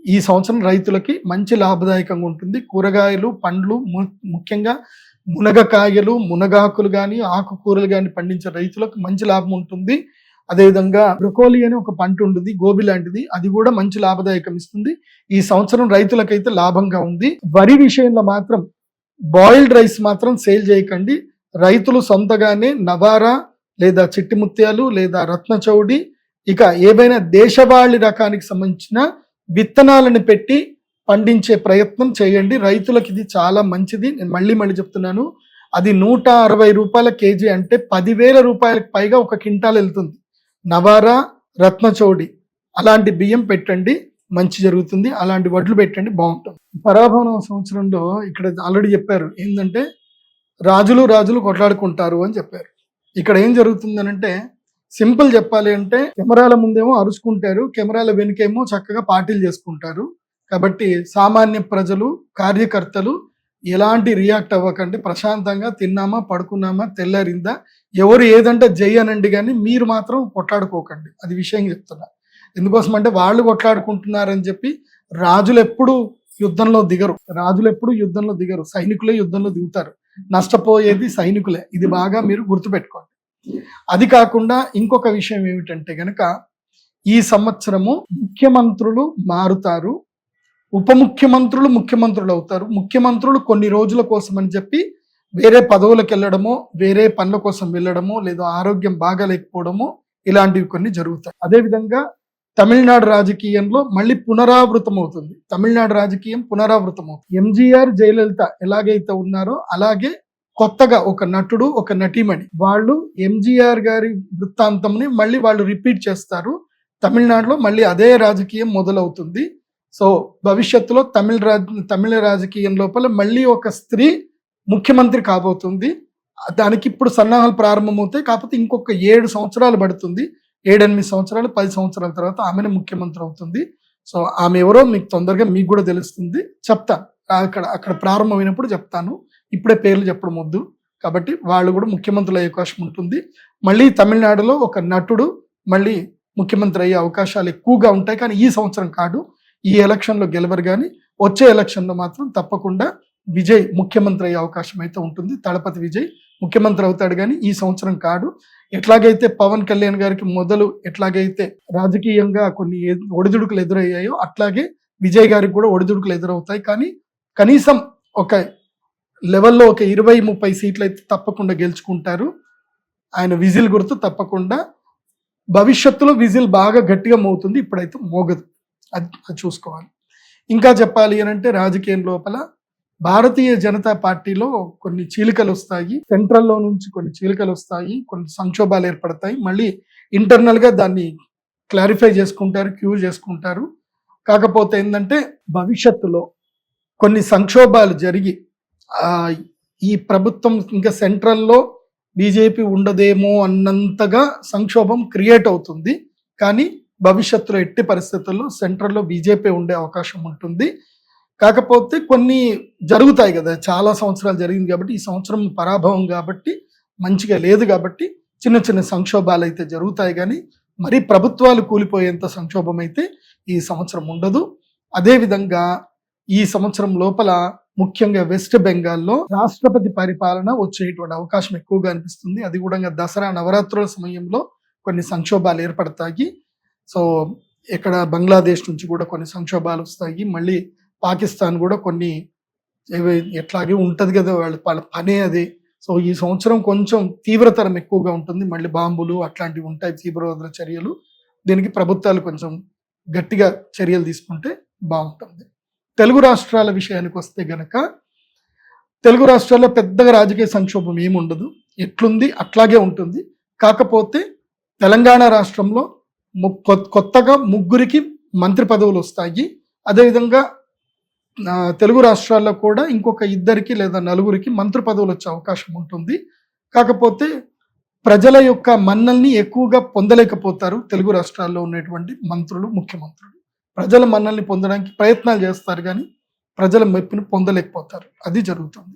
ఈ సంవత్సరం రైతులకి మంచి లాభదాయకంగా ఉంటుంది. కూరగాయలు, పండ్లు, ముఖ్యంగా మునగకాయలు, మునగాకులు కానీ ఆకుకూరలు కానీ పండించే రైతులకు మంచి లాభం ఉంటుంది. అదేవిధంగా బ్రొకోలీ అని ఒక పంట ఉంటుంది, గోబీ లాంటిది, అది కూడా మంచి లాభదాయకం ఇస్తుంది. ఈ సంవత్సరం రైతులకైతే లాభంగా ఉంది. వరి విషయంలో మాత్రం బాయిల్డ్ రైస్ మాత్రం సేల్ చేయకండి. రైతులు సొంతగానే నవారా లేదా చిట్టి ముత్యాలు లేదా రత్నచౌడి, ఇక ఏవైనా దేశవాళీ రకానికి సంబంధించిన విత్తనాలను పెట్టి పండించే ప్రయత్నం చేయండి. రైతులకు ఇది చాలా మంచిది. నేను మళ్ళీ చెప్తున్నాను, అది 160 రూపాయల కేజీ అంటే 10,000 రూపాయలకు పైగా ఒక క్వింటాల్ వెళ్తుంది. నవారా, రత్నచౌడి అలాంటి బియ్యం పెట్టండి, మంచి జరుగుతుంది. అలాంటి వడ్లు పెట్టండి, బాగుంటుంది. పరాభవనం సంవత్సరంలో ఇక్కడ ఆల్రెడీ చెప్పారు ఏంటంటే రాజులు కొట్లాడుకుంటారు అని చెప్పారు. ఇక్కడ ఏం జరుగుతుంది అంటే సింపుల్ చెప్పాలి అంటే కెమెరాల ముందేమో అరుచుకుంటారు, కెమెరాల వెనుకేమో చక్కగా పార్టీలు చేసుకుంటారు. కాబట్టి సామాన్య ప్రజలు కార్యకర్తలు ఎలాంటి రియాక్ట్ అవ్వకండి, ప్రశాంతంగా తిన్నామా పడుకున్నామా తెల్లారిందా ఎవరు ఏదంటే జై అనండి, కానీ మీరు మాత్రం కొట్లాడుకోకండి. అది విషయం చెప్తున్నా. ఎందుకోసం అంటే వాళ్ళు కొట్లాడుకుంటున్నారని చెప్పి రాజులు ఎప్పుడు యుద్ధంలో దిగరు, సైనికులే యుద్ధంలో దిగుతారు. నష్టపోయేది సైనికులే, ఇది బాగా మీరు గుర్తుపెట్టుకోండి. అది కాకుండా ఇంకొక విషయం ఏమిటంటే గనక ఈ సంవత్సరము ముఖ్యమంత్రులు మారుతారు, ఉప ముఖ్యమంత్రులు ముఖ్యమంత్రులు అవుతారు. ముఖ్యమంత్రులు కొన్ని రోజుల కోసం అని చెప్పి వేరే పదవులకు వెళ్ళడమో, వేరే పనుల కోసం వెళ్ళడమో, లేదా ఆరోగ్యం బాగాలేకపోవడమో ఇలాంటివి కొన్ని జరుగుతాయి. అదేవిధంగా తమిళనాడు రాజకీయంలో మళ్ళీ పునరావృతం అవుతుంది. ఎంజీఆర్ జయలలిత ఎలాగైతే ఉన్నారో అలాగే కొత్తగా ఒక నటుడు ఒక నటీమణి వాళ్ళు ఎంజీఆర్ గారి వృత్తాంతంని మళ్ళీ వాళ్ళు రిపీట్ చేస్తారు. తమిళనాడులో మళ్ళీ అదే రాజకీయం మొదలవుతుంది. సో భవిష్యత్తులో తమిళ రాజకీయం లోపల మళ్ళీ ఒక స్త్రీ ముఖ్యమంత్రి కాబోతుంది. దానికి ఇప్పుడు సన్నాహాలు ప్రారంభమవుతాయి. కాకపోతే ఇంకొక 7 సంవత్సరాలు పడుతుంది. 7-8 సంవత్సరాలు 10 సంవత్సరాల తర్వాత ఆమెనే ముఖ్యమంత్రి అవుతుంది. సో ఆమె ఎవరో మీకు తొందరగా మీకు కూడా తెలుస్తుంది, చెప్తాను. అక్కడ ప్రారంభమైనప్పుడు చెప్తాను, ఇప్పుడే పేర్లు చెప్పడం వద్దు. కాబట్టి వాళ్ళు కూడా ముఖ్యమంత్రులు అయ్యే అవకాశం ఉంటుంది. మళ్ళీ తమిళనాడులో ఒక నటుడు మళ్ళీ ముఖ్యమంత్రి అయ్యే అవకాశాలు ఎక్కువగా ఉంటాయి. కానీ ఈ సంవత్సరం కాదు, ఈ ఎలక్షన్లో గెలవరు. కానీ వచ్చే ఎలక్షన్లో మాత్రం తప్పకుండా విజయ్ ముఖ్యమంత్రి అయ్యే అవకాశం అయితే ఉంటుంది. తలపతి విజయ్ ముఖ్యమంత్రి అవుతాడు, కానీ ఈ సంవత్సరం కాదు. ఎట్లాగైతే పవన్ కళ్యాణ్ గారికి ఎట్లాగైతే రాజకీయంగా కొన్ని ఒడిదుడుకులు ఎదురయ్యాయో అట్లాగే విజయ్ గారికి కూడా ఒడిదుడుకులు ఎదురవుతాయి. కానీ కనీసం ఒక లెవెల్లో ఒక 20-30 సీట్లు అయితే తప్పకుండా గెలుచుకుంటారు. ఆయన విజిల్ గుర్తు తప్పకుండా భవిష్యత్తులో విజిల్ బాగా గట్టిగా మోగుతుంది, ఇప్పుడైతే మోగదు. అది చూసుకోవాలి. ఇంకా చెప్పాలి అని అంటే రాజకీయం లోపల భారతీయ జనతా పార్టీలో కొన్ని చీలికలు వస్తాయి, సెంట్రల్లో నుంచి కొన్ని చీలికలు వస్తాయి, కొన్ని సంక్షోభాలు ఏర్పడతాయి. మళ్ళీ ఇంటర్నల్గా దాన్ని క్లారిఫై చేసుకుంటారు, క్యూర్ చేసుకుంటారు. కాకపోతే ఏంటంటే భవిష్యత్తులో కొన్ని సంక్షోభాలు జరిగి ఈ ప్రభుత్వం ఇంకా సెంట్రల్లో బీజేపీ ఉండదేమో అన్నంతగా సంక్షోభం క్రియేట్ అవుతుంది. కానీ భవిష్యత్తులో ఎట్టి పరిస్థితుల్లో సెంట్రల్లో బీజేపీ ఉండే అవకాశం ఉంటుంది. కాకపోతే కొన్ని జరుగుతాయి కదా, చాలా సంవత్సరాలు జరిగింది కాబట్టి ఈ సంవత్సరం పరాభవం కాబట్టి మంచిగా లేదు కాబట్టి చిన్న చిన్న సంక్షోభాలు అయితే జరుగుతాయి. కానీ మరి ప్రభుత్వాలు కూలిపోయేంత సంక్షోభం అయితే ఈ సంవత్సరం ఉండదు. అదేవిధంగా ఈ సంవత్సరం లోపల ముఖ్యంగా వెస్ట్ బెంగాల్లో రాష్ట్రపతి పరిపాలన వచ్చేటువంటి అవకాశం ఎక్కువగా అనిపిస్తుంది. అది కూడా దసరా నవరాత్రుల సమయంలో కొన్ని సంక్షోభాలు ఏర్పడతాయి. సో ఇక్కడ బంగ్లాదేశ్ నుంచి కూడా కొన్ని సంక్షోభాలు వస్తాయి. మళ్ళీ పాకిస్తాన్ కూడా కొన్ని ఎట్లాగే ఉంటుంది కదా, వాళ్ళ పనే అదే. సో ఈ సంవత్సరం కొంచెం తీవ్రతరం ఎక్కువగా ఉంటుంది. మళ్ళీ బాంబులు అట్లాంటివి ఉంటాయి, తీవ్రవాదుల చర్యలు. దీనికి ప్రభుత్వాలు కొంచెం గట్టిగా చర్యలు తీసుకుంటే బాగుంటుంది. తెలుగు రాష్ట్రాల విషయానికి వస్తే గనక తెలుగు రాష్ట్రాల్లో పెద్దగా రాజకీయ సంక్షోభం ఏముండదు, ఎట్లుంది అట్లాగే ఉంటుంది. కాకపోతే తెలంగాణ రాష్ట్రంలో కొత్తగా 3 మంత్రి పదవులు వస్తాయి. అదేవిధంగా తెలుగు రాష్ట్రాల్లో కూడా ఇంకొక 2 లేదా 4 మంత్రి పదవులు వచ్చే అవకాశం ఉంటుంది. కాకపోతే ప్రజల యొక్క మన్నల్ని ఎక్కువగా పొందలేకపోతారు తెలుగు రాష్ట్రాల్లో ఉన్నటువంటి మంత్రులు, ముఖ్యమంత్రులు. ప్రజల మన్నల్ని పొందడానికి ప్రయత్నాలు చేస్తారు, కానీ ప్రజల మెప్పును పొందలేకపోతారు. అది జరుగుతుంది.